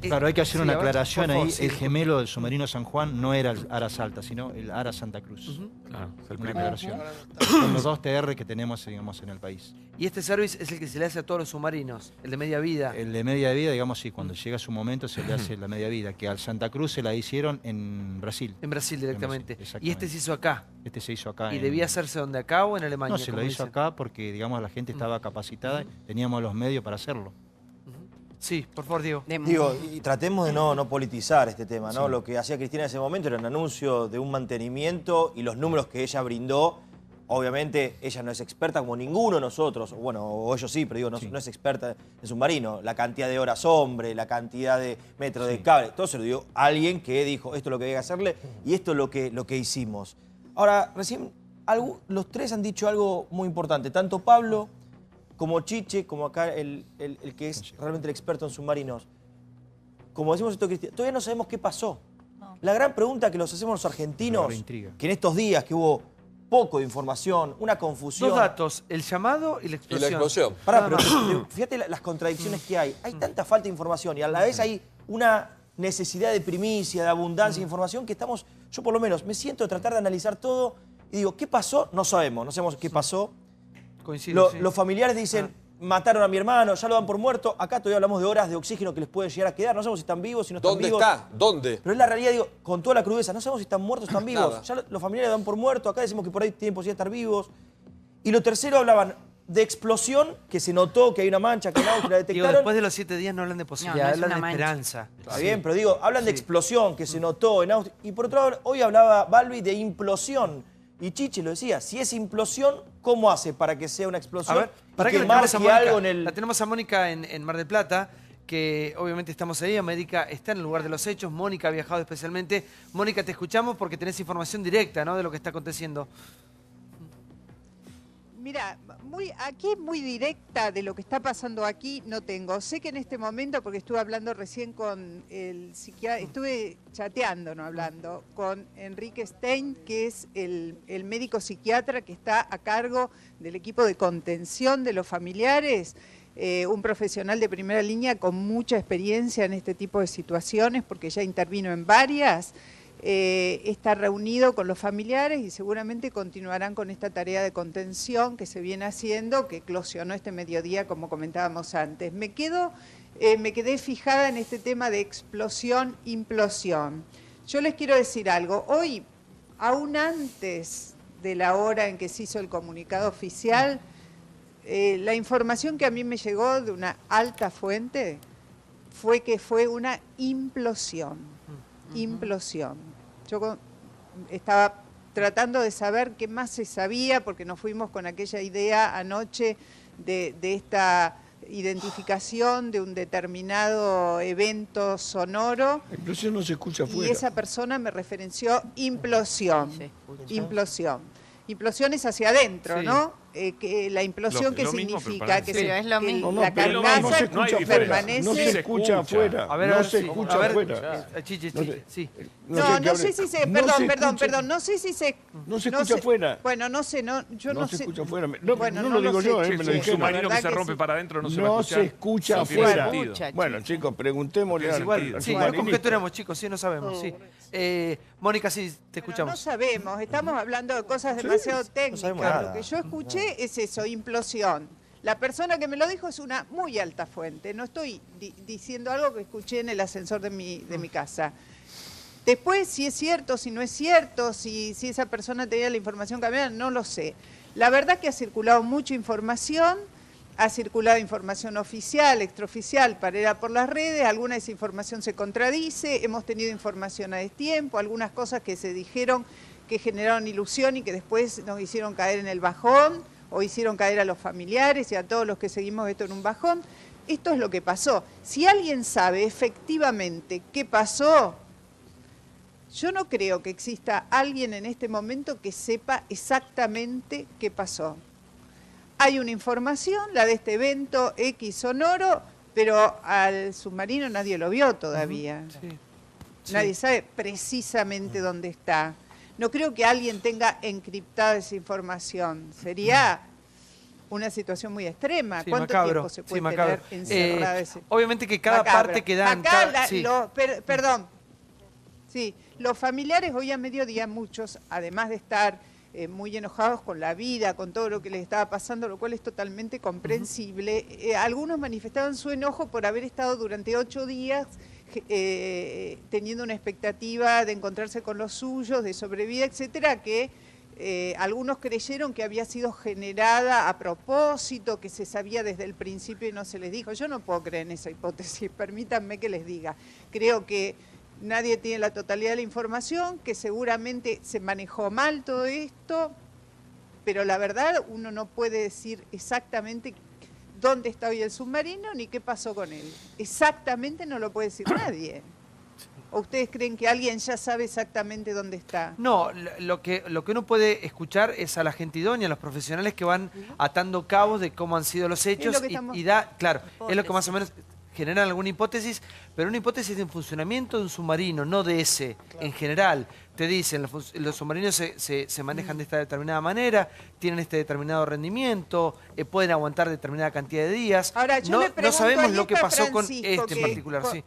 Claro, hay que hacer una aclaración
por favor,
ahí.
sí.
El gemelo del submarino San Juan no era el Ara Salta, sino el Ara Santa Cruz. Una aclaración. Son los dos TR que tenemos, digamos, en el país.
Y este service es el que se le hace a todos los submarinos, el de media vida.
El de media vida, digamos, sí, cuando llega su momento se le hace la media vida, que al Santa Cruz se la hicieron en Brasil.
En Brasil directamente. Y este se hizo acá.
Este se hizo acá.
¿Y debía hacerse donde, acá o en Alemania?
No, se lo hizo acá porque, digamos, la gente estaba capacitada, teníamos los medios para hacerlo.
Sí, por favor, Diego.
Digo, y tratemos de no politizar este tema, ¿no?
Sí.
Lo que hacía Cristina en ese momento era un anuncio de un mantenimiento y los números que ella brindó. Obviamente, ella no es experta como ninguno de nosotros, bueno, o ellos sí, pero digo, no es experta en submarino. La cantidad de horas hombre, la cantidad de metros de cable, todo se lo dio alguien que dijo, esto es lo que hay que hacerle y esto es lo que hicimos. Ahora, recién, los tres han dicho algo muy importante, tanto Pablo como Chiche, como acá el que es realmente el experto en submarinos. Como decimos esto, Cristina, todavía no sabemos qué pasó. No. La gran pregunta que nos hacemos los argentinos, que en estos días que hubo poco de información, una confusión.
Dos datos, el llamado y la explosión.
Y la explosión.
Pará, pero fíjate las contradicciones que hay. Hay tanta falta de información y a la vez hay una necesidad de primicia, de abundancia de información que estamos, yo por lo menos me siento a tratar de analizar todo y digo, ¿qué pasó? No sabemos qué pasó.
Coincido,
Los familiares dicen, mataron a mi hermano, ya lo dan por muerto. Acá todavía hablamos de horas de oxígeno que les pueden llegar a quedar. No sabemos si están vivos, si no están vivos.
¿Dónde está? ¿Dónde?
Pero es la realidad, digo, con toda la crudeza. No sabemos si están muertos o están vivos.
Nada.
Ya los familiares lo dan por muerto. Acá decimos que por ahí tienen posibilidad de estar vivos. Y lo tercero hablaban de explosión, que se notó que hay una mancha, que la detectaron.
Digo, después de los 7 días no hablan de posibilidad, hablan de esperanza.
Está bien, pero digo, hablan de explosión, que se notó en Austria. Y por otro lado, hoy hablaba Balbi de implosión. Y Chiche lo decía, si es implosión, ¿cómo hace para que sea una explosión?
A ver, para
que
que
marque algo en el...
La tenemos a Mónica en Mar del Plata, que obviamente estamos ahí. América está en el lugar de los hechos. Mónica ha viajado especialmente. Mónica, te escuchamos porque tenés información directa, ¿no?, de lo que está aconteciendo.
Mira, aquí muy directa de lo que está pasando aquí no tengo. Sé que en este momento, porque estuve hablando recién con el psiquiatra, estuve chateando, no hablando, con Enrique Stein, que es el médico psiquiatra que está a cargo del equipo de contención de los familiares, un profesional de primera línea con mucha experiencia en este tipo de situaciones, porque ya intervino en varias. Está reunido con los familiares y seguramente continuarán con esta tarea de contención que se viene haciendo, que eclosionó este mediodía, como comentábamos antes. Me quedé fijada en este tema de explosión, implosión. Yo les quiero decir algo. Hoy, aún antes de la hora en que se hizo el comunicado oficial, la información que a mí me llegó de una alta fuente fue que fue una implosión. Implosión. Yo estaba tratando de saber qué más se sabía, porque nos fuimos con aquella idea anoche de esta identificación de un determinado evento sonoro.
La implosión no se escucha afuera.
Y esa persona me referenció implosión. Implosión. Implosión es hacia adentro,
Sí.
¿no? Que la implosión, ¿qué significa? Que,
Sí,
se,
es lo
que
mismo.
la carcasa permanece...
No se escucha afuera.
A ver,
no
a ver,
se
sí.
escucha
A ver,
afuera.
Chiche,
No sé.
sí.
No sé si se... Perdón. No sé si se...
No se escucha afuera.
Bueno, no sé, yo no sé.
No se escucha afuera. No,
Bueno,
no
no
lo
lo
digo
sé,
yo,
Chiche.
me lo
Un
dijeron.
submarino que se
que
rompe
sí.
para adentro no se va a
No
escuchar.
se escucha
No tiene
afuera.
sentido.
Bueno, chicos, preguntémosle al
Igual, sí, no
submarinista.
conjeturemos, chicos, sí, no sabemos, sí. Mónica, sí, te escuchamos.
No sabemos, estamos hablando de cosas demasiado técnicas.
sabemos nada.
Lo que yo escuché es eso, implosión. La persona que me lo dijo es una muy alta fuente. No estoy diciendo algo que escuché en el ascensor de mi casa. Después, si es cierto, si no es cierto, si esa persona tenía la información cambiada, no lo sé. La verdad que ha circulado mucha información, ha circulado información oficial, extraoficial, paralela por las redes, alguna de esa información se contradice, hemos tenido información a destiempo, algunas cosas que se dijeron que generaron ilusión y que después nos hicieron caer en el bajón, o hicieron caer a los familiares y a todos los que seguimos esto en un bajón. Esto es lo que pasó. Si alguien sabe efectivamente qué pasó, yo no creo que exista alguien en este momento que sepa exactamente qué pasó. Hay una información, la de este evento X sonoro, pero al submarino nadie lo vio todavía. Nadie sabe precisamente dónde está. No creo que alguien tenga encriptada esa información. Sería una situación muy extrema.
Sí,
¿Cuánto
macabro,
tiempo se
sí,
puede
macabro.
tener encerrada ese?
Obviamente que cada parte que dan... sí.
Perdón. Sí, los familiares hoy a mediodía, muchos, además de estar muy enojados con la vida, con todo lo que les estaba pasando, lo cual es totalmente comprensible, algunos manifestaban su enojo por haber estado durante 8 días teniendo una expectativa de encontrarse con los suyos, de sobrevida, etcétera, que algunos creyeron que había sido generada a propósito, que se sabía desde el principio y no se les dijo. Yo no puedo creer en esa hipótesis, permítanme que les diga. Creo que nadie tiene la totalidad de la información, que seguramente se manejó mal todo esto, pero la verdad uno no puede decir exactamente dónde está hoy el submarino ni qué pasó con él. Exactamente no lo puede decir nadie. ¿O ustedes creen que alguien ya sabe exactamente dónde está?
No, lo que uno puede escuchar es a la gente idónea, a los profesionales que van atando cabos de cómo han sido los hechos y da, claro, es lo que más o menos generan alguna hipótesis, pero una hipótesis de funcionamiento de un submarino, no de ese, en general. Te dicen, los submarinos se manejan de esta determinada manera, tienen este determinado rendimiento, pueden aguantar determinada cantidad de días.
Ahora, yo le pregunto,
no sabemos
ahí
lo que
está
pasó con
Francisco,
este en particular, sí.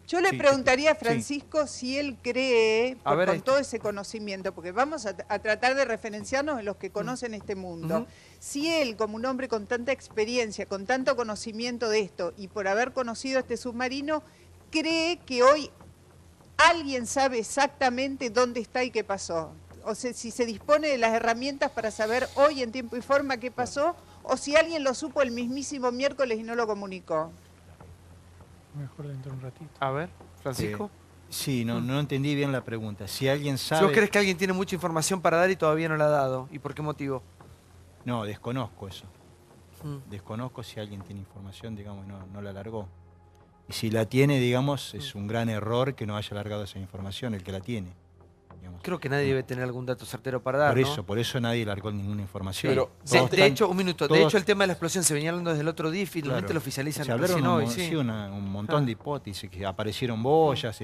Yo le preguntaría a Francisco si él cree, con todo ese conocimiento, porque vamos a tratar de referenciarnos en los que conocen este mundo, si él, como un hombre con tanta experiencia, con tanto conocimiento de esto, y por haber conocido este submarino, cree que hoy alguien sabe exactamente dónde está y qué pasó. O sea, si se dispone de las herramientas para saber hoy en tiempo y forma qué pasó, o si alguien lo supo el mismísimo miércoles y no lo comunicó.
Mejor dentro de un ratito.
A ver, Francisco.
Sí, no entendí bien la pregunta. Si alguien sabe...
Si vos crees que alguien tiene mucha información para dar y todavía no la ha dado, ¿y por qué motivo?
No, desconozco eso. Desconozco si alguien tiene información, digamos, no la largó. Y si la tiene, digamos, es un gran error que no haya largado esa información, el que la tiene. Digamos.
Creo que nadie debe tener algún dato certero para dar,
Por eso nadie largó ninguna información.
Pero, de hecho, un minuto, de hecho el tema de la explosión se venía hablando desde el otro día y finalmente lo oficializan
se hablaron
recién hoy.
Un montón de hipótesis, que aparecieron boyas,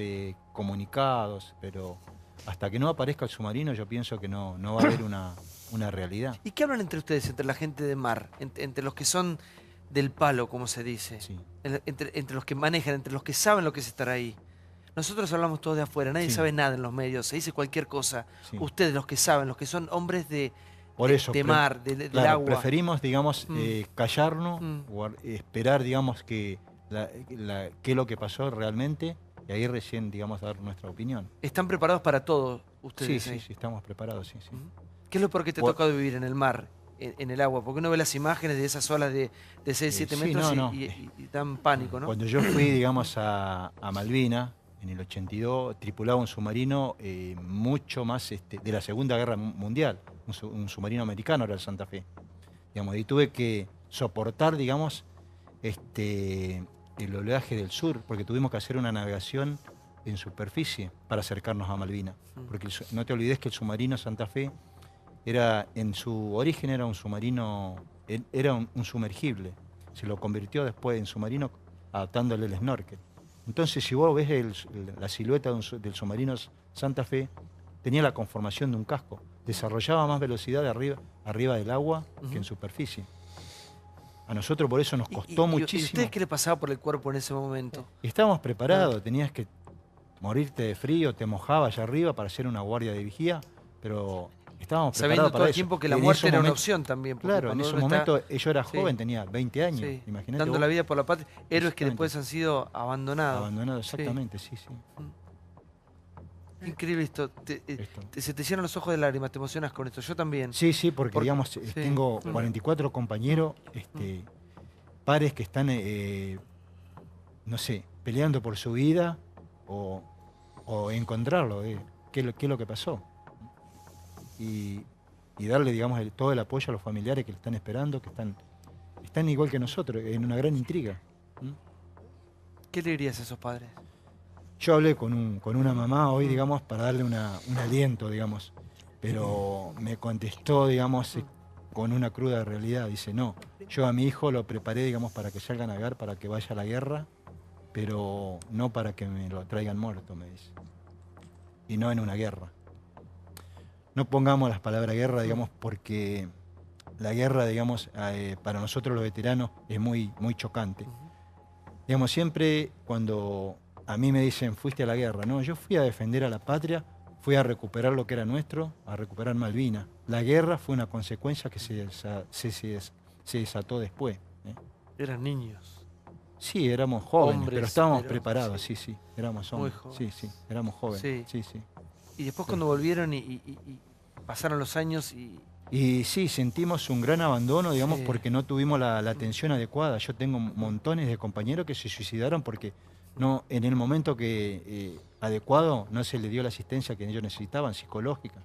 comunicados, pero hasta que no aparezca el submarino yo pienso que no va a haber una realidad.
¿Y qué hablan entre ustedes, entre la gente de mar, entre los que son del palo, como se dice? Entre los que manejan, entre los que saben lo que es estar ahí. Nosotros hablamos todos de afuera, nadie sabe nada en los medios, se dice cualquier cosa. Ustedes, los que saben, los que son hombres de mar, del agua.
Preferimos, digamos, callarnos, esperar, digamos, qué es lo que pasó realmente y ahí recién, digamos, dar nuestra opinión.
¿Están preparados para todo ustedes?
Sí, estamos preparados, sí.
¿Qué es lo peor que te ha tocado vivir en el mar, en el agua? Porque uno ve las imágenes de esas olas de 6, 7 metros y da pánico, ¿no?
Cuando yo fui, digamos, a Malvinas, en el 82 tripulaba un submarino mucho más de la Segunda Guerra Mundial, un submarino americano, era el Santa Fe. Digamos, y tuve que soportar, digamos, el oleaje del sur, porque tuvimos que hacer una navegación en superficie para acercarnos a Malvinas. Porque no te olvides que el submarino Santa Fe en su origen era un submarino, era un sumergible. Se lo convirtió después en submarino adaptándole el snorkel. Entonces, si vos ves la silueta del submarino Santa Fe, tenía la conformación de un casco. Desarrollaba más velocidad arriba del agua que en superficie. A nosotros por eso nos costó muchísimo.
¿Y ustedes qué le pasaba por el cuerpo en ese momento?
Estábamos preparados, tenías que morirte de frío, te mojaba allá arriba para hacer una guardia de vigía, pero estábamos preparados
sabiendo
para
todo el
eso.
tiempo que la
En
muerte
esos
era una
momentos,
opción también.
Claro, en ese momento yo era joven, tenía 20 años,
sí,
imagínate
dando
vos.
la vida por la patria. Héroes que después han sido abandonados.
Abandonados, exactamente, sí.
Increíble esto. Se te llenan los ojos de lágrimas, te emocionas con esto. Yo también.
Sí, porque digamos, tengo 44 compañeros, pares que están, no sé, peleando por su vida o encontrarlo, qué es lo que pasó. Y darle, digamos, todo el apoyo a los familiares que le están esperando, que están igual que nosotros, en una gran intriga.
¿Qué le dirías a esos padres?
Yo hablé con una mamá hoy, digamos, para darle un aliento, digamos, pero me contestó, digamos, con una cruda realidad. Dice, no, yo a mi hijo lo preparé, digamos, para que salga a navegar, para que vaya a la guerra, pero no para que me lo traigan muerto, me dice. Y no en una guerra. No pongamos las palabras guerra, digamos, porque la guerra, digamos, para nosotros los veteranos es muy, muy chocante. Digamos, siempre cuando a mí me dicen, fuiste a la guerra, no, yo fui a defender a la patria, fui a recuperar lo que era nuestro, a recuperar Malvinas. La guerra fue una consecuencia que se desató después.
Eran niños.
Sí, éramos jóvenes,
Hombres,
pero estábamos preparados, sí, éramos
Muy
hombres.
jóvenes.
Sí, éramos jóvenes. Sí.
Y después cuando volvieron y pasaron los años
Y sí, sentimos un gran abandono, digamos, porque no tuvimos la atención adecuada. Yo tengo montones de compañeros que se suicidaron porque no, en el momento adecuado no se le dio la asistencia que ellos necesitaban, psicológica.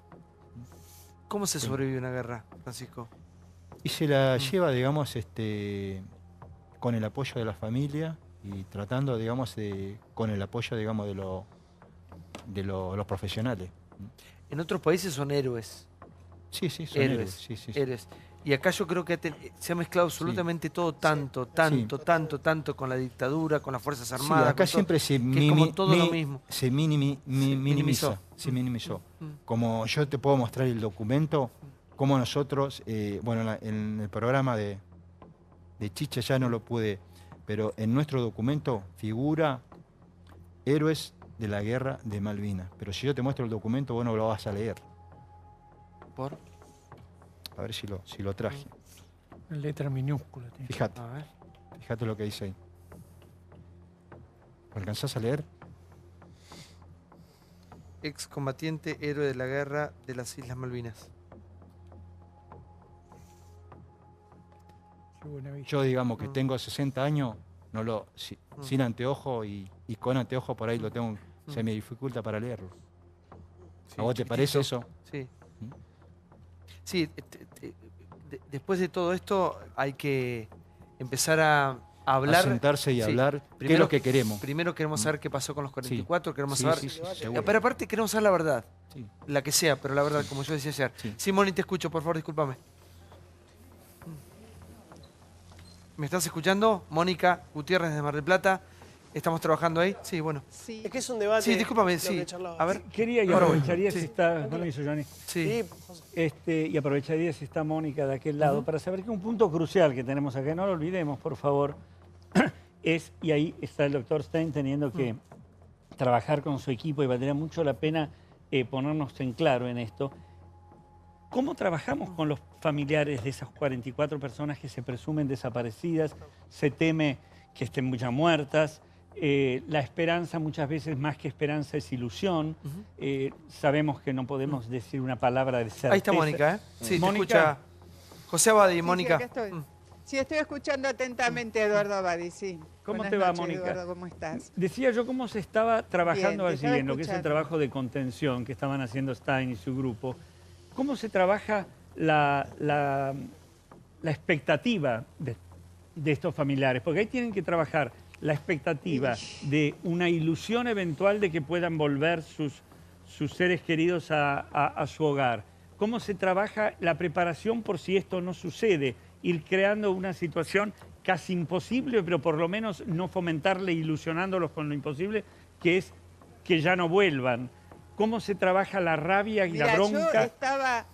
¿Cómo se sobrevive una guerra, Francisco?
Y se la lleva, digamos, con el apoyo de la familia y tratando, digamos, con el apoyo, digamos, de los profesionales.
En otros países son héroes.
Sí, son héroes.
Héroes. Y acá yo creo que se ha mezclado absolutamente todo tanto con la dictadura, con las Fuerzas Armadas.
Sí, acá siempre se minimizó. Como yo te puedo mostrar el documento, como nosotros, bueno, en el programa de Chicha ya no lo pude, pero en nuestro documento figura héroes de la guerra de Malvinas. Pero si yo te muestro el documento, vos no lo vas a leer.
¿Por?
A ver si lo traje.
En letra minúscula.
Fíjate. Fíjate lo que dice ahí. ¿Lo alcanzás a leer?
Excombatiente, héroe de la guerra de las Islas Malvinas.
Yo, digamos, que tengo 60 años, sin anteojo y con anteojo por ahí lo tengo, se me dificulta para leerlo. ¿A vos te parece eso?
Sí. Sí, después de todo esto hay que empezar a hablar.
A sentarse y hablar qué es lo que queremos.
Primero queremos saber qué pasó con los 44, queremos
Sí,
saber...
sí, seguro.
Pero aparte queremos saber la verdad, la que sea, pero la verdad, como yo decía ayer. Sí, Moni, te escucho, por favor, discúlpame. ¿Me estás escuchando? Mónica Gutiérrez de Mar del Plata. ¿Estamos trabajando ahí? Sí, bueno.
Sí. Es que es un debate.
Sí, discúlpame,
lo
sí.
que charlaba.
A ver.
Quería y aprovecharía si está... ¿No lo hizo Johnny?
Sí.
Y aprovecharía si está Mónica de aquel lado para saber que un punto crucial que tenemos acá, no lo olvidemos, por favor, y ahí está el doctor Stein teniendo que trabajar con su equipo y valdría mucho la pena ponernos en claro en esto. ¿Cómo trabajamos con los familiares de esas 44 personas que se presumen desaparecidas? Se teme que estén ya muertas. La esperanza muchas veces más que esperanza es ilusión. Sabemos que no podemos decir una palabra de certeza.
Ahí está Mónica, ¿eh? Sí,
Mónica.
te escucha José Abadi, Mónica.
acá estoy. Sí, estoy escuchando atentamente a Eduardo Abadi, sí.
¿Cómo
Buenas
te va,
noches,
Mónica?
Eduardo, ¿cómo estás?
Decía yo cómo se estaba trabajando
Bien, te
allí
estaba
en lo que es el
escuchando.
trabajo de contención que estaban haciendo Stein y su grupo. ¿Cómo se trabaja la expectativa de estos familiares? Porque ahí tienen que trabajar la expectativa de una ilusión eventual de que puedan volver sus seres queridos a su hogar. ¿Cómo se trabaja la preparación por si esto no sucede? Ir creando una situación casi imposible, pero por lo menos no fomentarle, ilusionándolos con lo imposible, que es que ya no vuelvan. ¿Cómo se trabaja la rabia y
Mira,
la bronca?
yo estaba...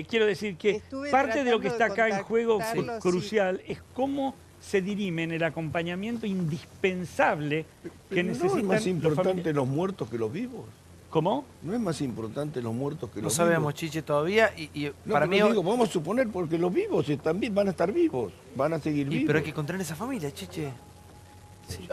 Quiero decir que
Estuve
parte de lo que está
tratando
acá
de
en juego
contactarlos,
crucial es cómo se dirimen el acompañamiento indispensable que necesitan
¿No es más
los
importante los muertos que los vivos?
¿Cómo?
¿No es más importante los muertos que
No
los
sabemos,
vivos?
Chiche, todavía. Y
No,
para
pero
mí.
digo, vamos a suponer porque los vivos también van a estar vivos, van a seguir vivos.
Pero hay que encontrar esa familia, Chiche.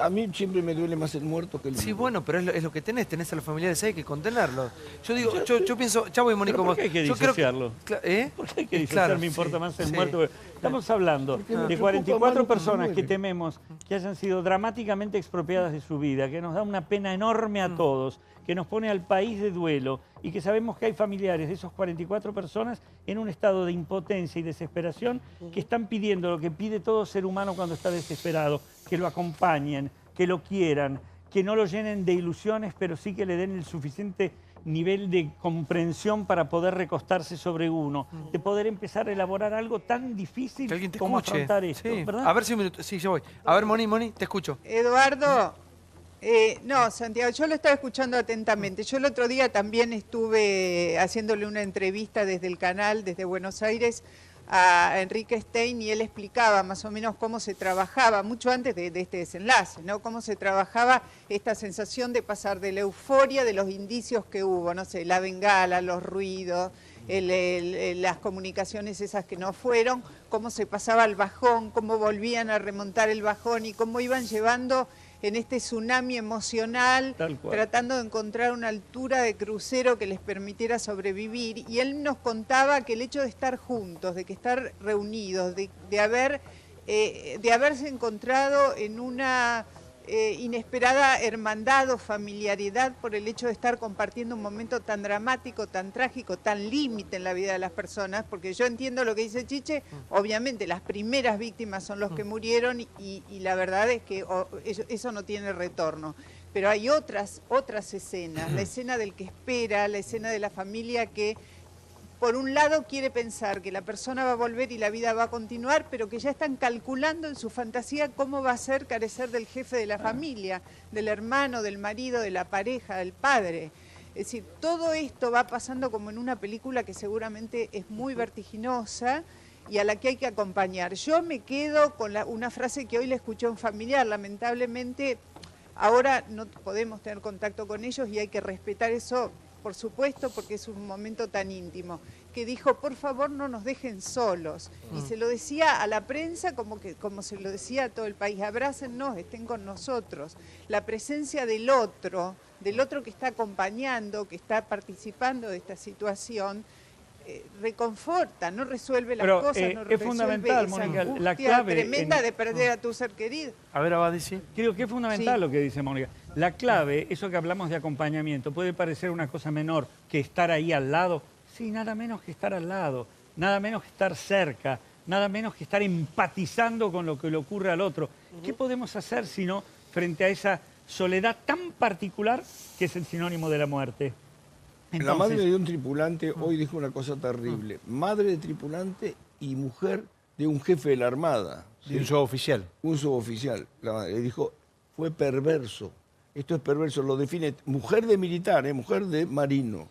A mí siempre me duele más el muerto que el vivo.
Sí, bueno, pero es lo que tenés a los familiares ahí, hay que contenerlos. Yo digo, yo pienso, ya voy, Mónico.
¿Por qué hay que
yo creo
disociarlo?
¿Eh?
¿Por qué hay que
Y
disociar?
claro,
Me importa
sí,
más el
sí.
muerto. Estamos hablando
Porque me
de
preocupa
44
más lo que
personas que
muere.
tememos que hayan sido dramáticamente expropiadas de su vida, que nos da una pena enorme a todos, que nos pone al país de duelo y que sabemos que hay familiares de esos 44 personas en un estado de impotencia y desesperación que están pidiendo lo que pide todo ser humano cuando está desesperado, que lo acompañen, que lo quieran, que no lo llenen de ilusiones, pero sí que le den el suficiente nivel de comprensión para poder recostarse sobre uno, de poder empezar a elaborar algo tan difícil
Que alguien te
como
escuche.
afrontar esto,
Sí.
¿verdad?
A ver si un minuto. Sí, yo voy. A ver, Moni, te escucho.
Eduardo, no, Santiago, yo lo estaba escuchando atentamente. Yo el otro día también estuve haciéndole una entrevista desde el canal, desde Buenos Aires, a Enrique Stein, y él explicaba más o menos cómo se trabajaba, mucho antes de este desenlace, ¿no? Cómo se trabajaba esta sensación de pasar de la euforia de los indicios que hubo, no sé, la bengala, los ruidos, las comunicaciones esas que no fueron, cómo se pasaba al bajón, cómo volvían a remontar el bajón y cómo iban llevando en este tsunami emocional, tratando de encontrar una altura de crucero que les permitiera sobrevivir. Y él nos contaba que el hecho de estar juntos, de que estar reunidos, de haberse encontrado en una inesperada hermandad o familiaridad por el hecho de estar compartiendo un momento tan dramático, tan trágico, tan límite en la vida de las personas, porque yo entiendo lo que dice Chiche, obviamente las primeras víctimas son los que murieron y la verdad es que eso no tiene retorno. Pero hay otras escenas, la escena del que espera, la escena de la familia que por un lado quiere pensar que la persona va a volver y la vida va a continuar, pero que ya están calculando en su fantasía cómo va a ser carecer del jefe de la familia, del hermano, del marido, de la pareja, del padre. Es decir, todo esto va pasando como en una película que seguramente es muy vertiginosa y a la que hay que acompañar. Yo me quedo con una frase que hoy le escuché a un familiar, lamentablemente ahora no podemos tener contacto con ellos y hay que respetar eso, por supuesto, porque es un momento tan íntimo, que dijo, por favor no nos dejen solos. Y se lo decía a la prensa como se lo decía a todo el país, abrácennos, estén con nosotros. La presencia del otro que está acompañando, que está participando de esta situación, reconforta, no resuelve las
Pero,
cosas, no
es
resuelve
fundamental,
esa
Mónica,
angustia
la clave
tremenda de perder a tu ser querido.
A ver, Abadi, sí.
Creo que es fundamental
Sí.
lo que dice Mónica. La clave, eso que hablamos de acompañamiento, puede parecer una cosa menor que estar ahí al lado. Sí, nada menos que estar al lado, nada menos que estar cerca, nada menos que estar empatizando con lo que le ocurre al otro. ¿Qué podemos hacer sino frente a esa soledad tan particular que es el sinónimo de la muerte?
La
Entonces,
madre de un tripulante hoy dijo una cosa terrible. Madre de tripulante y mujer de un jefe de la Armada.
De un suboficial.
Un suboficial. La madre le dijo, fue perverso. Esto es perverso, lo define mujer de militar, mujer de marino.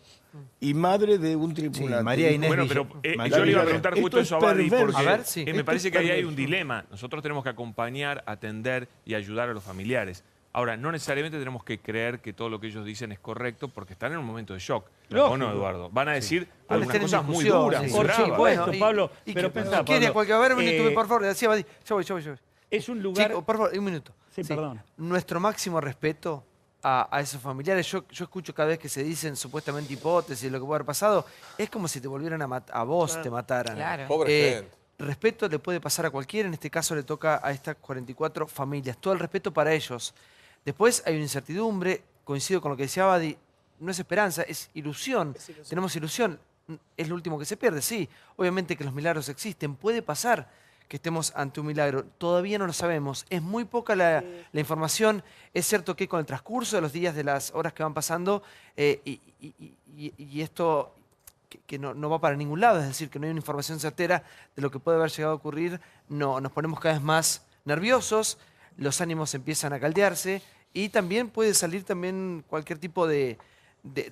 Y madre de un tripulante.
Sí, María Inés
Bueno, pero yo le iba a preguntar justo eso a Abadi, porque me parece que ahí hay un dilema. Nosotros tenemos que acompañar, atender y ayudar a los familiares. Ahora, no necesariamente tenemos que creer que todo lo que ellos dicen es correcto porque están en un momento de shock.
Lógico.
¿O no, Eduardo? Van a decir
Van a
algunas
estar en
cosas muy
discusión,
duras,
sí.
muy
Por
bravas.
supuesto, Pablo, pero pensá,
¿Quiere
Pablo,
a ver, un minuto, por favor, decía Abadi. Yo voy.
es un lugar...
Chico, por favor, un minuto.
Sí, perdón.
Nuestro máximo respeto a esos familiares. Yo escucho cada vez que se dicen supuestamente hipótesis de lo que puede haber pasado, es como si te volvieran a vos, te mataran.
Claro. Pobre gente.
Respeto le puede pasar a cualquiera, en este caso le toca a estas 44 familias. Todo el respeto para ellos. Después hay una incertidumbre, coincido con lo que decía Abadi, no es esperanza, es ilusión. Tenemos ilusión, es lo último que se pierde, sí. Obviamente que los milagros existen, puede pasar que estemos ante un milagro. Todavía no lo sabemos, es muy poca la información. Es cierto que con el transcurso de los días, de las horas que van pasando, y esto que no va para ningún lado, es decir, que no hay una información certera de lo que puede haber llegado a ocurrir, nos ponemos cada vez más nerviosos, los ánimos empiezan a caldearse y también puede salir también cualquier tipo de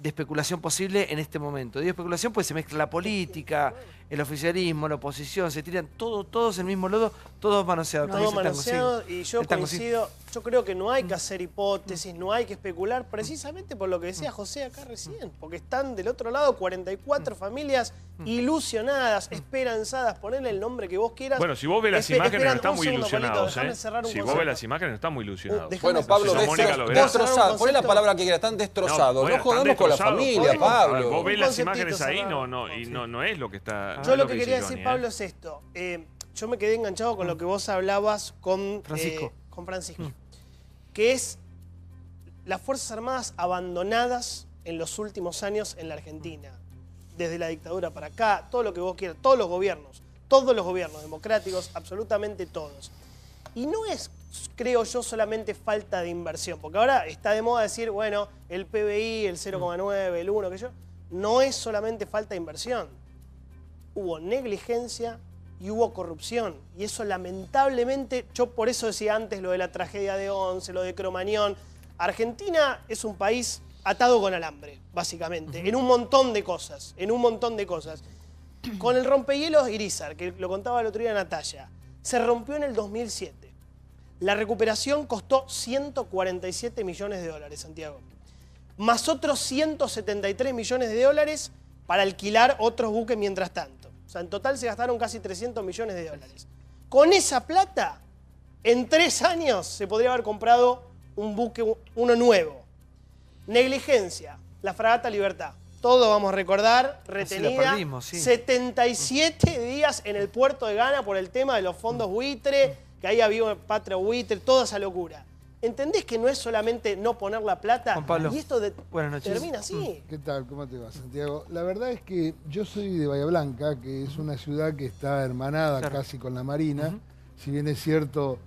especulación posible en este momento. Digo especulación, pues se mezcla la política, el oficialismo, la oposición, se tiran todos en el mismo lodo, todos manoseados.
Todo manoseado, y yo coincido, yo creo que no hay que hacer hipótesis, no hay que especular, precisamente por lo que decía José acá recién, porque están del otro lado 44 familias ilusionadas, esperanzadas, ponele el nombre que vos quieras.
Bueno, si vos ves las imágenes no están muy
segundo,
ilusionados,
Palito,
Si vos ves las imágenes no están muy ilusionados.
Bueno, Pablo, destrozados. Poné la palabra que quieras, están destrozados. No jodamos con la familia, Pablo.
Vos ves las imágenes ahí, no es lo que está...
Yo lo que quería decir, Pablo, es esto. Yo me quedé enganchado con lo que vos hablabas con Francisco. Que es las Fuerzas Armadas abandonadas en los últimos años en la Argentina. Desde la dictadura para acá, todo lo que vos quieras, todos los gobiernos democráticos, absolutamente todos. Y no es, creo yo, solamente falta de inversión, porque ahora está de moda decir, bueno, el PBI, el 0,9, el 1, que yo, no es solamente falta de inversión. Hubo negligencia y hubo corrupción. Y eso lamentablemente, yo por eso decía antes lo de la tragedia de Once, lo de Cromañón. Argentina es un país atado con alambre, básicamente, en un montón de cosas, Con el rompehielos Irizar, que lo contaba el otro día Natalia, se rompió en el 2007. La recuperación costó 147 millones de dólares, Santiago. Más otros 173 millones de dólares para alquilar otros buques mientras tanto. O sea, en total se gastaron casi 300 millones de dólares. Con esa plata, en 3 años se podría haber comprado un buque, uno nuevo. Negligencia, la fragata Libertad. Todos vamos a recordar, retenida, 77 días en el puerto de Ghana por el tema de los fondos buitre, que ahí había patria buitre, toda esa locura. ¿Entendés que no es solamente no poner la plata?
Juan Pablo,
y esto
buenas noches.
Termina así.
¿Qué tal? ¿Cómo te va, Santiago? La verdad es que yo soy de Bahía Blanca, que es una ciudad que está hermanada casi con la Marina. Si bien es cierto,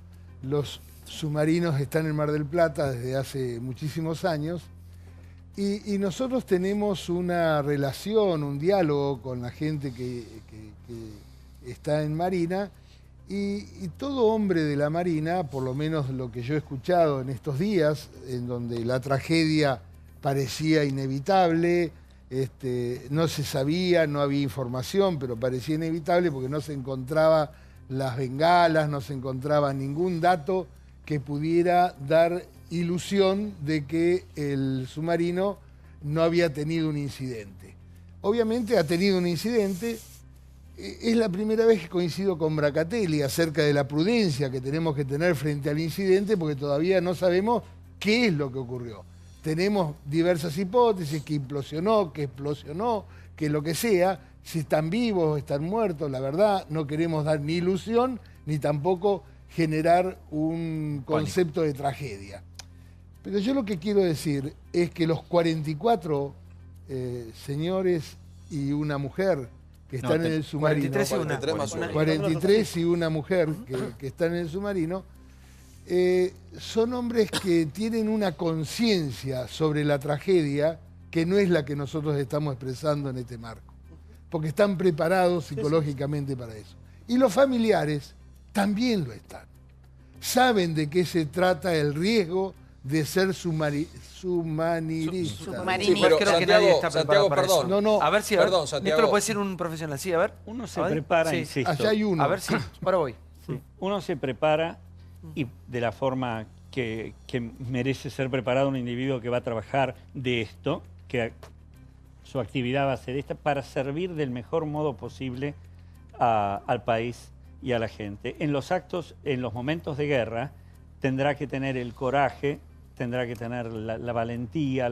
los submarinos están en Mar del Plata desde hace muchísimos años. Y nosotros tenemos una relación, un diálogo con la gente que está en Marina. Y todo hombre de la Marina, por lo menos lo que yo he escuchado en estos días, en donde la tragedia parecía inevitable, no se sabía, no había información, pero parecía inevitable porque no se encontraba las bengalas, no se encontraba ningún dato que pudiera dar ilusión de que el submarino no había tenido un incidente. Obviamente ha tenido un incidente. Es la primera vez que coincido con Bracatelli acerca de la prudencia que tenemos que tener frente al incidente, porque todavía no sabemos qué es lo que ocurrió. Tenemos diversas hipótesis, que implosionó, que explosionó, que lo que sea. Si están vivos o están muertos, la verdad, no queremos dar ni ilusión, ni tampoco generar un concepto de tragedia. Pero yo lo que quiero decir es que los 44 señores y una mujer que están en el submarino, 43 y una mujer que están en el submarino, son hombres que tienen una conciencia sobre la tragedia que no es la que nosotros estamos expresando en este marco, porque están preparados psicológicamente para eso. Y los familiares también lo están. Saben de qué se trata el riesgo de ser submarinista.
Sí, pero creo que nadie está preparado para eso.
No,
a ver si esto lo puede decir un profesional. Sí, a ver.
Uno se prepara, insisto.
Allá hay uno.
A ver si, ahora voy.
Sí. Uno se prepara y de la forma que merece ser preparado un individuo que va a trabajar de esto, que su actividad va a ser esta, para servir del mejor modo posible al país y a la gente. En los actos, en los momentos de guerra, tendrá que tener el coraje, tendrá que tener la valentía,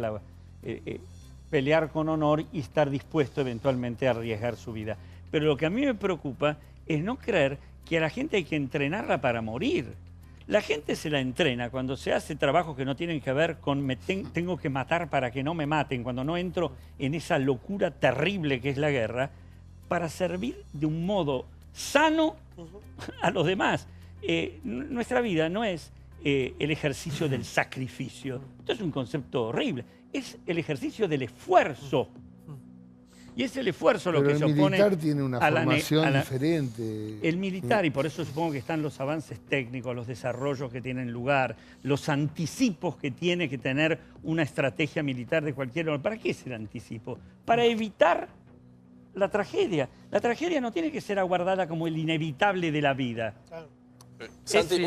pelear con honor y estar dispuesto eventualmente a arriesgar su vida. Pero lo que a mí me preocupa es no creer que a la gente hay que entrenarla para morir. La gente se la entrena cuando se hace trabajos que no tienen que ver con tengo que matar para que no me maten, cuando no entro en esa locura terrible que es la guerra, para servir de un modo sano a los demás. Nuestra vida no es el ejercicio del sacrificio. Esto es un concepto horrible. Es el ejercicio del esfuerzo. Y es el esfuerzo lo que se opone.
El militar tiene una formación diferente.
El militar, y por eso supongo que están los avances técnicos, los desarrollos que tienen lugar, los anticipos que tiene que tener una estrategia militar de cualquier orden. ¿Para qué es el anticipo? Para evitar la tragedia. La tragedia no tiene que ser aguardada como el inevitable de la vida.
Santi,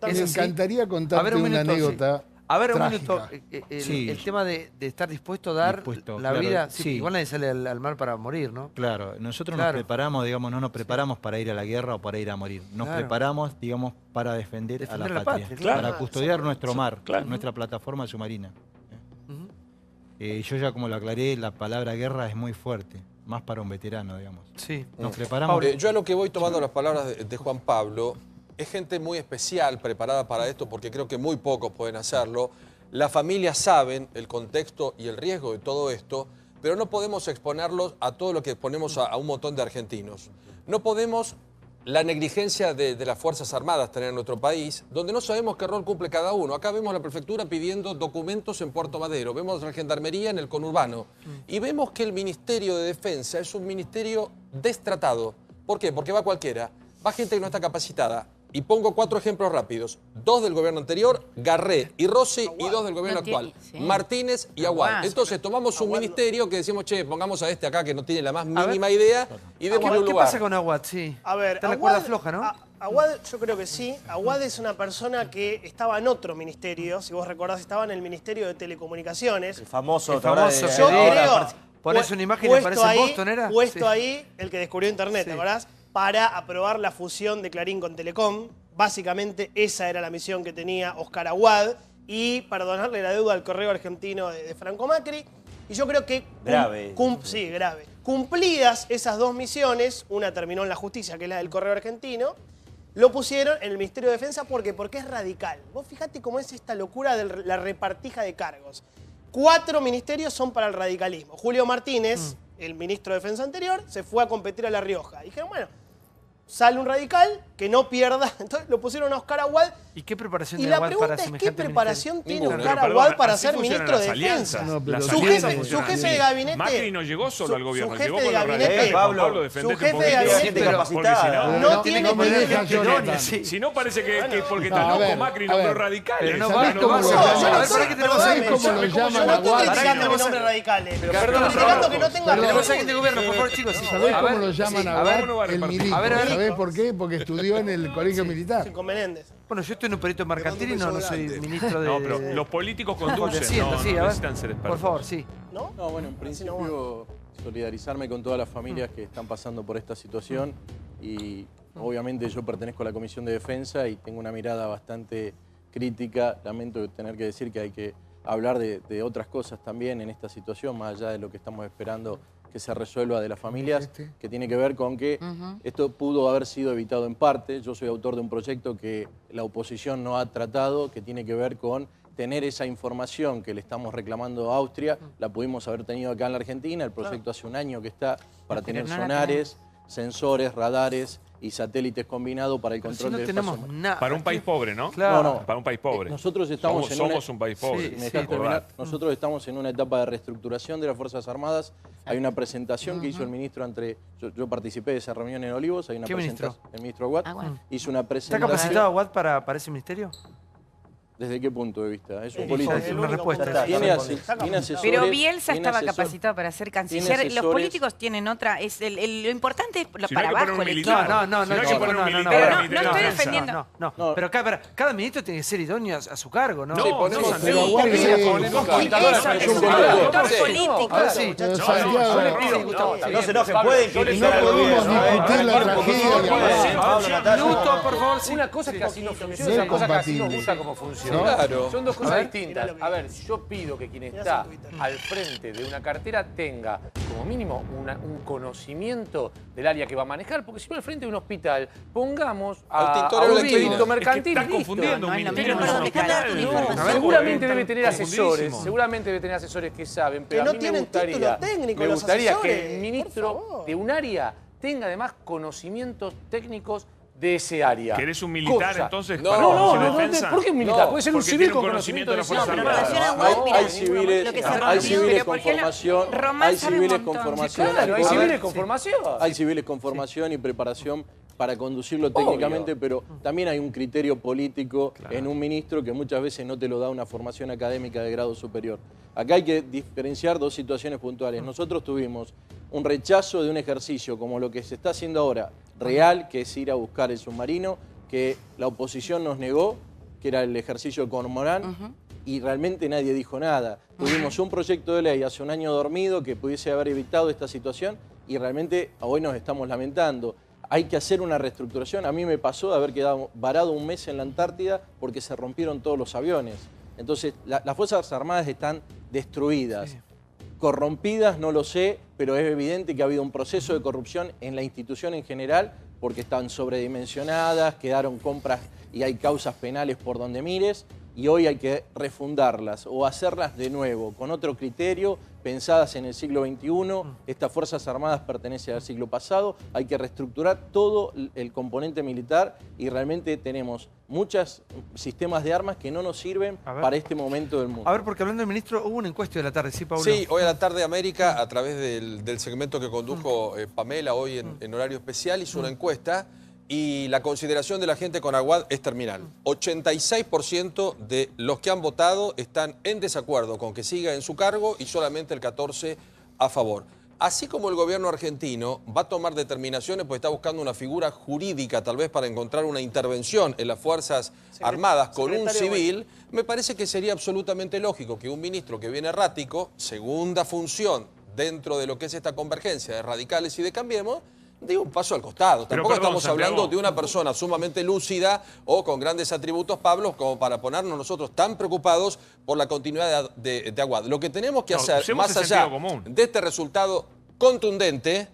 me
encantaría contarte una anécdota.
A ver, un
trágica.
minuto.
Sí.
El tema de estar dispuesto a dar la vida. Sí,
sí.
Igual nadie sale al mar para morir, ¿no?
Claro, nosotros nos preparamos, digamos, no nos preparamos para ir a la guerra o para ir a morir. Nos preparamos, digamos, para defender a la patria, para custodiar nuestro mar, nuestra plataforma submarina. Yo ya como lo aclaré, la palabra guerra es muy fuerte, más para un veterano, digamos.
Sí.
Nos preparamos.
Yo a lo que voy tomando las palabras de Juan Pablo, es gente muy especial preparada para esto porque creo que muy pocos pueden hacerlo. Las familias saben el contexto y el riesgo de todo esto, pero no podemos exponerlos a todo lo que exponemos a un montón de argentinos. No podemos la negligencia de las Fuerzas Armadas tener en nuestro país, donde no sabemos qué rol cumple cada uno. Acá vemos la prefectura pidiendo documentos en Puerto Madero, vemos la gendarmería en el conurbano y vemos que el Ministerio de Defensa es un ministerio destratado. ¿Por qué? Porque va cualquiera, va gente que no está capacitada. Y pongo 4 ejemplos rápidos. 2 del gobierno anterior, Garré y Rossi, y 2 del gobierno actual, Martínez y Aguad. Entonces tomamos un ministerio que decimos, che, pongamos a este acá que no tiene la más mínima idea y démosle un lugar.
¿Qué pasa con Aguad? Sí.
A ver,
está la cuerda floja, ¿no?
Aguad, yo creo que sí. Aguad es una persona que estaba en otro ministerio, si vos recordás, estaba en el Ministerio de Telecomunicaciones.
El famoso.
Yo creo,
ponés una imagen y aparece en Boston, ¿era?
Puesto ahí, el que descubrió Internet, ¿te acordás? Para aprobar la fusión de Clarín con Telecom. Básicamente esa era la misión que tenía Oscar Aguad y perdonarle la deuda al correo argentino de Franco Macri. Y yo creo que...
Grave.
Sí, grave. Cumplidas esas 2 misiones, una terminó en la justicia, que es la del correo argentino, lo pusieron en el Ministerio de Defensa. ¿Por qué? Porque es radical. Vos fijate cómo es esta locura de la repartija de cargos. 4 ministerios son para el radicalismo. Julio Martínez, el ministro de Defensa anterior, se fue a competir a La Rioja. Dijeron, bueno, sale un radical que no pierda. Entonces lo pusieron a Oscar Aguad.
¿Y qué preparación
y
tiene
la
Aguad para
pregunta es, ¿qué preparación tiene Oscar
Perdón,
Aguad para
así
ser
funcionan
ministro de
las
Defensa?
alianzas.
Su jefe de gabinete...
Macri no llegó solo al gobierno,
su jefe
llegó
de
con los
gabinete,
radicales.
Pablo,
defendete
su jefe
un
de
poquito.
gabinete
capacitada.
no tiene
no me deja
que...
Si no parece que porque
No,
está
a
loco
ver,
Macri
a
nombró
ver.
radicales.
Pero no
¿Sabés
va,
cómo
no
lo
va.
llaman?
A ver, ¿para qué tenemos
¿Sabés cómo lo
Yo
llaman
no
a
estoy
Aguad?
criticando nombres radicales. Estoy
perdón,
criticando que no tenga...
Tenemos alguien de gobierno, por favor, chicos.
¿Sabés cómo lo llaman a Aguad? El milico.
A ver.
¿Sabés por qué? Porque estudió en el colegio militar.
Con Menéndez.
Bueno, yo estoy en un perito mercantil y no soy ministro de...
No, pero los políticos conducen,
sí,
no
a ver.
necesitan ser expertos.
Por favor, sí.
¿No?
No, bueno, en principio solidarizarme con todas las familias que están pasando por esta situación y obviamente yo pertenezco a la Comisión de Defensa y tengo una mirada bastante crítica. Lamento tener que decir que hay que hablar de otras cosas también en esta situación, más allá de lo que estamos esperando que se resuelva de las familias, que tiene que ver con que esto pudo haber sido evitado en parte. Yo soy autor de un proyecto que la oposición no ha tratado, que tiene que ver con tener esa información que le estamos reclamando a Austria, la pudimos haber tenido acá en la Argentina. El proyecto hace un año que está para tener sonares, sensores, radares y satélites combinados para el control del espacio.
Para un país pobre, ¿no?
Claro. No,
para un país pobre.
Nosotros estamos
somos un país pobre.
Nosotros estamos en una etapa de reestructuración de las Fuerzas Armadas. Hay una presentación que hizo el ministro yo participé de esa reunión en Olivos. Hay una
¿Qué ministro?
El ministro Aguad hizo una presentación.
¿Está capacitado Aguad para ese ministerio?
¿Desde qué punto de vista? Es un
Sí,
político.
es una respuesta.
Tiene asesores.
Pero Bielsa
tiene
estaba
asesor-
capacitado para ser
tiene
canciller. Los
asesores.
políticos tienen otra. Lo importante es
Si no
para
hay que poner
abajo
un
el
militar.
equipo.
No,
Si no hay que poner un militar
Pero
para
no
ministro de
estoy
Defensa.
defendiendo.
No. Pero cada ministro tiene que ser idóneo a su cargo, ¿no?
No,
Sí, ponemos
no,
Santiago.
Santiago.
Ponemos contadores,
Eso,
pero
es
es un
un
conductor.
conductor
Sí.
político.
Ahora sí.
No se enojen, pueden criticar al
No podemos
gobierno.
discutir la tragedia.
Pablo, Natalia.
Luto, por favor. Sí.
Una cosa es que así no funciona,
No es
otra cosa es que así nos
compatible.
gusta cómo funciona.
¿No?
Claro.
Son dos
A
cosas
ver.
distintas. A ver, yo pido que quien está al frente de una cartera tenga como mínimo un conocimiento del área que va a manejar, porque si no al frente de un hospital pongamos
Al
a
tintorero
un
de la esquina.
perito mercantil.
Es que estás
listo.
confundiendo un
No, no,
ministerio
pero
con un
perdón, déjame darte una
hospital.
información.
Seguramente debe tener
Están
asesores,
confundidísimos.
seguramente debe tener asesores que saben, pero
Que no
a mí me
tienen
gustaría,
título técnico
me
los
gustaría que
asesores,
el
por
ministro
favor.
de un área tenga además conocimientos técnicos de ese área.
¿Querés un militar
Cosa.
entonces
No,
para
no,
la
no,
defensa?
¿por qué un militar? Puede ser un
porque
civil
tiene
con
conocimiento de la
conocimiento
Fuerza
de
No, pero
Armada.
relación a Aguad, mira,
Hay civiles,
lo que se
hay
rompió,
civiles
pero
con
por ejemplo,
formación,
Román
hay
sabe un
civiles con
montón.
formación,
Claro, hay
correcto.
civiles con formación.
Hay civiles con formación y preparación para conducirlo técnicamente, pero también hay un criterio político en un ministro que muchas veces no te lo da una formación académica de grado superior. Acá hay que diferenciar dos situaciones puntuales. Nosotros tuvimos un rechazo de un ejercicio como lo que se está haciendo ahora, real, que es ir a buscar el submarino, que la oposición nos negó, que era el ejercicio de Cormorán, y realmente nadie dijo nada. Tuvimos un proyecto de ley hace un año dormido que pudiese haber evitado esta situación y realmente hoy nos estamos lamentando. Hay que hacer una reestructuración. A mí me pasó de haber quedado varado un mes en la Antártida porque se rompieron todos los aviones. Entonces, las Fuerzas Armadas están destruidas. Corrompidas, no lo sé, pero es evidente que ha habido un proceso de corrupción en la institución en general porque están sobredimensionadas, quedaron compras y hay causas penales por donde mires y hoy hay que refundarlas o hacerlas de nuevo con otro criterio, pensadas en el siglo XXI. Estas Fuerzas Armadas pertenecen al siglo pasado, hay que reestructurar todo el componente militar y realmente tenemos muchos sistemas de armas que no nos sirven para este momento del mundo.
A ver, porque hablando del ministro, hubo una encuesta de la tarde, ¿sí, Pablo?
Sí, hoy a la tarde América, a través del segmento que condujo Pamela hoy en horario especial, hizo una encuesta y la consideración de la gente con Aguad es terminal. 86% de los que han votado están en desacuerdo con que siga en su cargo y solamente el 14% a favor. Así como el gobierno argentino va a tomar determinaciones, pues está buscando una figura jurídica tal vez para encontrar una intervención en las Fuerzas Armadas con un civil, me parece que sería absolutamente lógico que un ministro que viene errático, segunda función dentro de lo que es esta convergencia de radicales y de Cambiemos, digo, un paso al costado.
Pero
Tampoco
perdón,
estamos hablando
Santiago.
de una persona sumamente lúcida o con grandes atributos, Pablo, como para ponernos nosotros tan preocupados por la continuidad de Aguad. Lo que tenemos que hacer,
usemos
más
el
allá
sentido común.
de este resultado contundente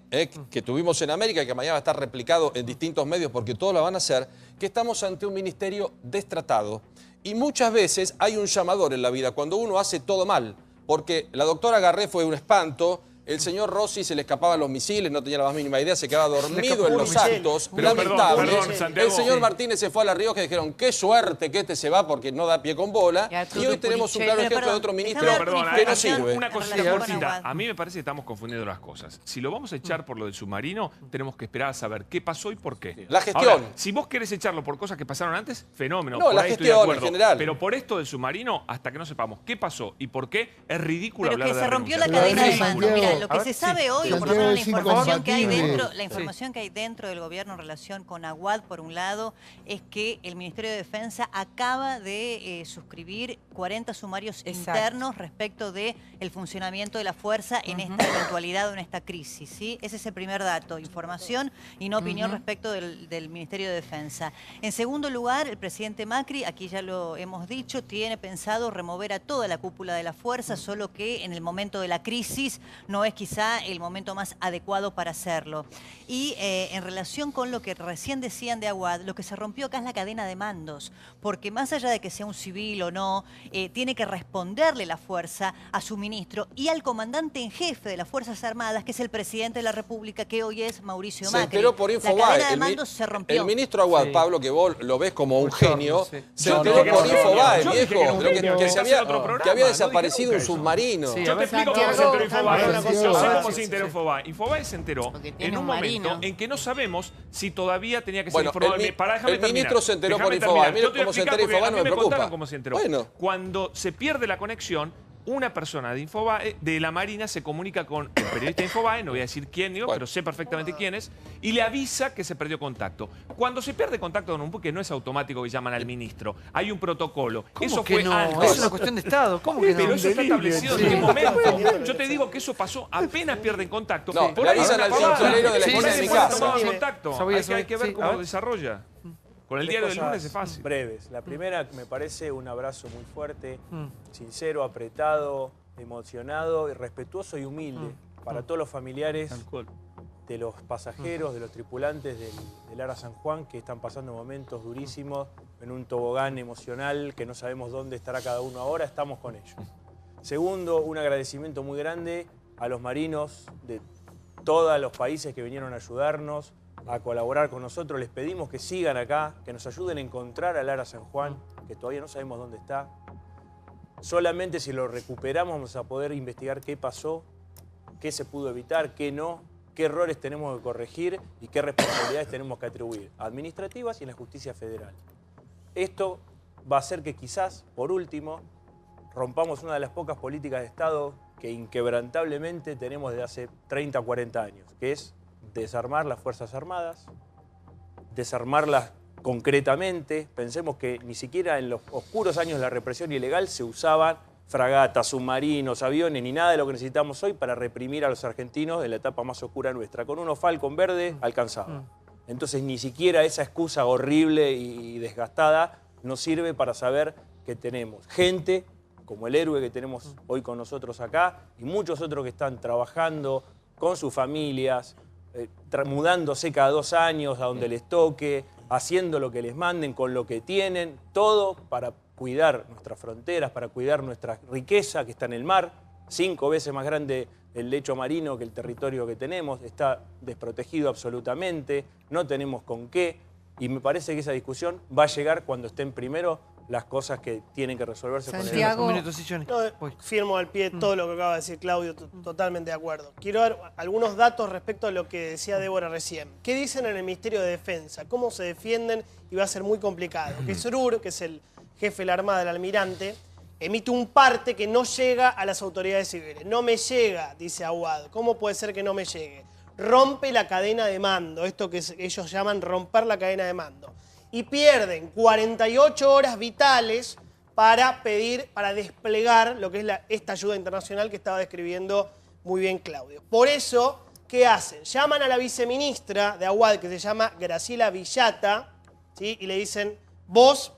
que tuvimos en América y que mañana va a estar replicado en distintos medios porque todos lo van a hacer, que estamos ante un ministerio destratado. Y muchas veces hay un llamador en la vida cuando uno hace todo mal, porque la doctora Garré fue un espanto. El señor Rossi se le escapaban los misiles, no tenía la más mínima idea, se quedaba dormido en los actos.
Pero
Lamentable.
perdón, Santiago.
El señor Martínez se fue a La Rioja y dijeron, qué suerte que este se va porque no da pie con bola. Y hoy tenemos un claro ejemplo de otro ministro que no sirve.
Una cosita cortita. A mí me parece que estamos confundiendo las cosas. Si lo vamos a echar por lo del submarino, tenemos que esperar a saber qué pasó y por qué.
La gestión.
Ahora, si vos querés echarlo por cosas que pasaron antes, fenómeno.
No,
por
la
ahí estoy
gestión
de
en
acuerdo.
general.
Pero por esto del submarino, hasta que no sepamos qué pasó y por qué, es ridículo
Pero
hablar
que
de
se rompió
renuncia.
la cadena de
Santiago,
mando. Mira, lo
a
que
ver,
se sabe
sí.
hoy, o por lo
Santiago,
menos la
es
información que hay
incompatible.
dentro, la información que hay dentro del gobierno en relación con Aguad, por un lado, es que el Ministerio de Defensa acaba de suscribir 40 sumarios internos respecto de el funcionamiento de la fuerza en esta eventualidad o en esta crisis, ¿sí? Ese es el primer dato, información y no opinión respecto del Ministerio de Defensa. En segundo lugar, el presidente Macri, aquí ya lo hemos dicho, tiene pensado remover a toda la cúpula de la fuerza, solo que en el momento de la crisis no es quizá el momento más adecuado para hacerlo. Y en relación con lo que recién decían de Aguad, lo que se rompió acá es la cadena de mandos, porque más allá de que sea un civil o no, tiene que responderle la fuerza a su ministro y al comandante en jefe de las Fuerzas Armadas, que es el presidente de la República, que hoy es Mauricio Macri.
Se enteró por
La
Infobae.
cadena de mandos se rompió.
El ministro Aguad,
Sí.
Pablo, que vos lo ves como un genio, se
No,
enteró
no,
por
no, no,
Infobae,
yo
viejo,
dije que era un
que
genio.
se había
otro programa,
que había
no
desaparecido
dije
un
nunca eso.
submarino.
Yo te explico cómo se enteró Infobae. No sé cómo se enteró Infobae. Infobae se enteró en un
marino.
momento en que no sabemos si todavía tenía que ser
Bueno,
informado.
el ministro se enteró por Infobae. Mire cómo se enteró Infobae, no me preocupa.
Cómo se enteró.
Bueno.
Cuando se pierde la conexión, una persona de Infobae, de la Marina, se comunica con el periodista de Infobae, no voy a decir quién, pero sé perfectamente quién es, y le avisa que se perdió contacto. Cuando se pierde contacto con un buque, no es automático que llaman al ministro. Hay un protocolo. Eso
que
fue
no?
antes.
Es una cuestión de Estado. ¿Cómo que no?
Pero eso está establecido
Sí.
en qué momento. Yo te digo que eso pasó apenas pierden contacto.
No,
Por
le
ahí
avisan
se
al
apaga.
tintorero de la
Sí,
esquina de mi
sí,
casa.
tomamos contacto. Hay que ver
A
cómo
ver.
desarrolla. Con el diario del lunes es fácil.
Breves. La primera me parece un abrazo muy fuerte, sincero, apretado, emocionado, y respetuoso y humilde para todos los familiares de los pasajeros, de los tripulantes del Ara San Juan, que están pasando momentos durísimos en un tobogán emocional que no sabemos dónde estará cada uno ahora. Estamos con ellos. Segundo, un agradecimiento muy grande a los marinos de todos los países que vinieron a ayudarnos, a colaborar con nosotros. Les pedimos que sigan acá, que nos ayuden a encontrar al Ara San Juan, que todavía no sabemos dónde está. Solamente si lo recuperamos vamos a poder investigar qué pasó, qué se pudo evitar, qué no, qué errores tenemos que corregir y qué responsabilidades tenemos que atribuir, administrativas y en la justicia federal. Esto va a hacer que quizás, por último, rompamos una de las pocas políticas de Estado que inquebrantablemente tenemos desde hace 30 o 40 años, que es desarmar las Fuerzas Armadas, desarmarlas concretamente. Pensemos que ni siquiera en los oscuros años de la represión ilegal se usaban fragatas, submarinos, aviones, ni nada de lo que necesitamos hoy para reprimir a los argentinos en la etapa más oscura nuestra. Con unos Falcon verde alcanzaba. Entonces ni siquiera esa excusa horrible y desgastada nos sirve para saber que tenemos gente como el héroe que tenemos hoy con nosotros acá y muchos otros que están trabajando con sus familias, mudándose cada 2 años a donde les toque, haciendo lo que les manden con lo que tienen, todo para cuidar nuestras fronteras, para cuidar nuestra riqueza que está en el mar, 5 veces más grande el lecho marino que el territorio que tenemos, está desprotegido absolutamente, no tenemos con qué, y me parece que esa discusión va a llegar cuando estén primero las cosas que tienen que resolverse
Santiago.
con el...
Firmo al pie todo lo que acaba de decir Claudio, totalmente de acuerdo. Quiero dar algunos datos respecto a lo que decía Débora recién. ¿Qué dicen en el Ministerio de Defensa? ¿Cómo se defienden? Y va a ser muy complicado. Que Srur, que es el jefe de la Armada, el almirante, emite un parte que no llega a las autoridades civiles. No me llega, dice Aguad. ¿Cómo puede ser que no me llegue? Rompe la cadena de mando, esto que ellos llaman romper la cadena de mando. Y pierden 48 horas vitales para desplegar lo que es esta ayuda internacional que estaba describiendo muy bien Claudio. Por eso, ¿qué hacen? Llaman a la viceministra de Aguad, que se llama Graciela Villata, ¿sí? Y le dicen, vos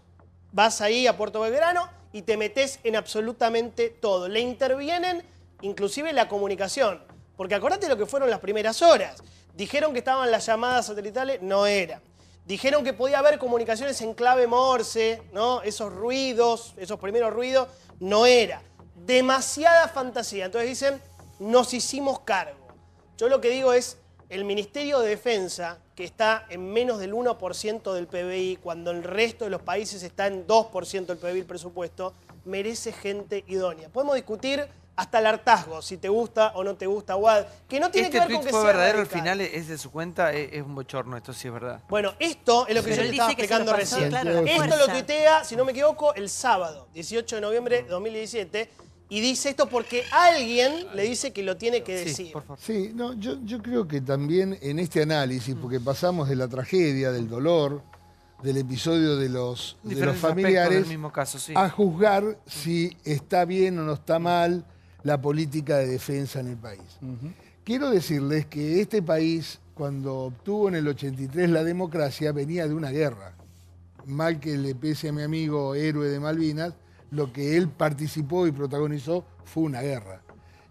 vas ahí a Puerto Belgrano y te metés en absolutamente todo. Le intervienen inclusive la comunicación, porque acordate lo que fueron las primeras horas. Dijeron que estaban las llamadas satelitales, no eran. Dijeron que podía haber comunicaciones en clave Morse, ¿no? Esos ruidos, esos primeros ruidos, no era. Demasiada fantasía. Entonces dicen, nos hicimos cargo. Yo lo que digo es, el Ministerio de Defensa, que está en menos del 1% del PBI, cuando el resto de los países está en 2% del PBI el presupuesto, merece gente idónea. Podemos discutir hasta el hartazgo, si te gusta o no te gusta Aguad, que no tiene que ver con que sea
fue verdadero
radical.
al final, es de su cuenta, es un bochorno, esto sí es verdad.
Bueno, esto es lo que yo le estaba explicando recién. Esto lo tuitea, si no me equivoco, el sábado, 18 de noviembre de 2017, y dice esto porque alguien le dice que lo tiene que decir.
Sí, no, yo creo que también en este análisis, porque pasamos de la tragedia, del dolor, del episodio de los familiares,
del mismo caso, sí.
a juzgar si está bien o no está mal la política de defensa en el país. Quiero decirles que este país, cuando obtuvo en el 83 la democracia, venía de una guerra. Mal que le pese a mi amigo héroe de Malvinas, lo que él participó y protagonizó fue una guerra.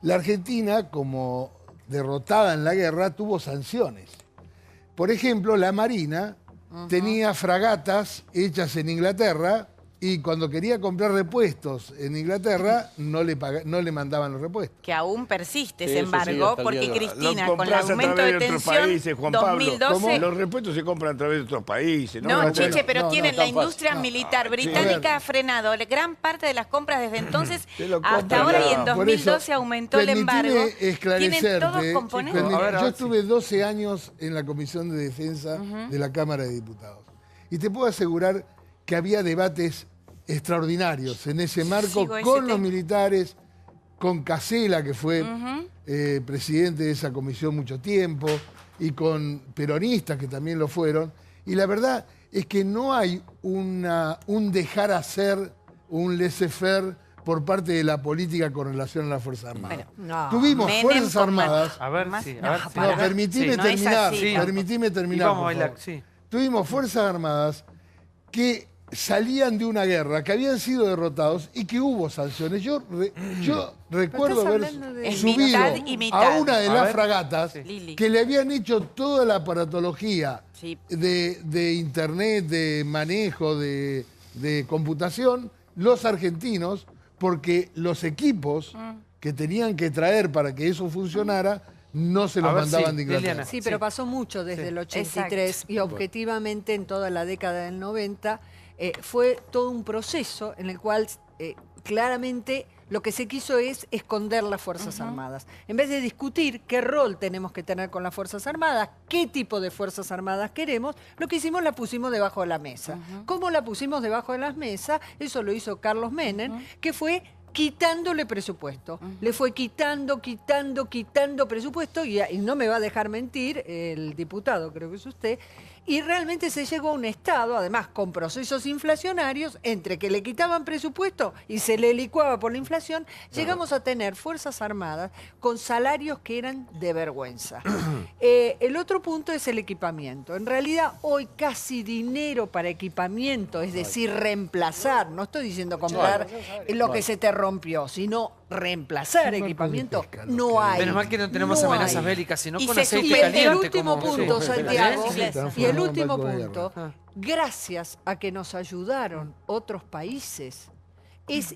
La Argentina, como derrotada en la guerra, tuvo sanciones. Por ejemplo, la Marina tenía fragatas hechas en Inglaterra Y cuando quería comprar repuestos en Inglaterra, no le mandaban los repuestos.
Que aún persiste ese
Sí,
embargo,
hasta el
porque
día de hoy.
Cristina,
Lo
con el
compras a
aumento
través
de
otros
tensión,
países, Juan Pablo.
2012...
Los repuestos se compran a través de otros países.
No, Chiche, pero
no,
tienen
no,
la
tan fácil.
industria militar británica ha frenado gran parte de las compras desde entonces
Te lo
hasta
compran
ahora, y
ya.
en
Por
2012
eso,
aumentó el embargo.
Esclarecerte,
Tienen todos componentes.
yo estuve 12 años en la Comisión de Defensa de la Cámara de Diputados. Y te puedo asegurar que había debates extraordinarios en ese marco con los militares, con Casella, que fue presidente de esa comisión mucho tiempo, y con peronistas, que también lo fueron. Y la verdad es que no hay un dejar hacer, un laissez-faire por parte de la política con relación a las Fuerzas Armadas. Tuvimos Fuerzas Armadas...
A ver, sí, a ver.
No, permitime terminar, permitime terminar, por favor. Tuvimos Fuerzas Armadas que salían de una guerra, que habían sido derrotados y que hubo sanciones. Yo recuerdo haber subido a una de las fragatas que le habían hecho toda la aparatología de internet, de manejo, de computación, los argentinos, porque los equipos que tenían que traer para que eso funcionara no se los mandaban de Inglaterra.
Sí, pero pasó mucho desde el 83 y objetivamente en toda la década del 90 fue todo un proceso en el cual claramente lo que se quiso es esconder las Fuerzas Armadas. En vez de discutir qué rol tenemos que tener con las Fuerzas Armadas, qué tipo de Fuerzas Armadas queremos, lo que hicimos la pusimos debajo de la mesa. ¿Cómo la pusimos debajo de la mesa? Eso lo hizo Carlos Menem, que fue quitándole presupuesto. Le fue quitando presupuesto y no me va a dejar mentir el diputado, creo que es usted, y realmente se llegó a un estado, además con procesos inflacionarios, entre que le quitaban presupuesto y se le licuaba por la inflación, llegamos a tener Fuerzas Armadas con salarios que eran de vergüenza. El otro punto es el equipamiento. En realidad hoy casi dinero para equipamiento, es decir, reemplazar, no estoy diciendo comprar lo que se te rompió, sino reemplazar equipamiento, no hay.
Menos mal que no tenemos amenazas bélicas, sino con aceite
y
caliente.
el último punto, Santiago, y el
el
último punto, gracias a que nos ayudaron otros países, es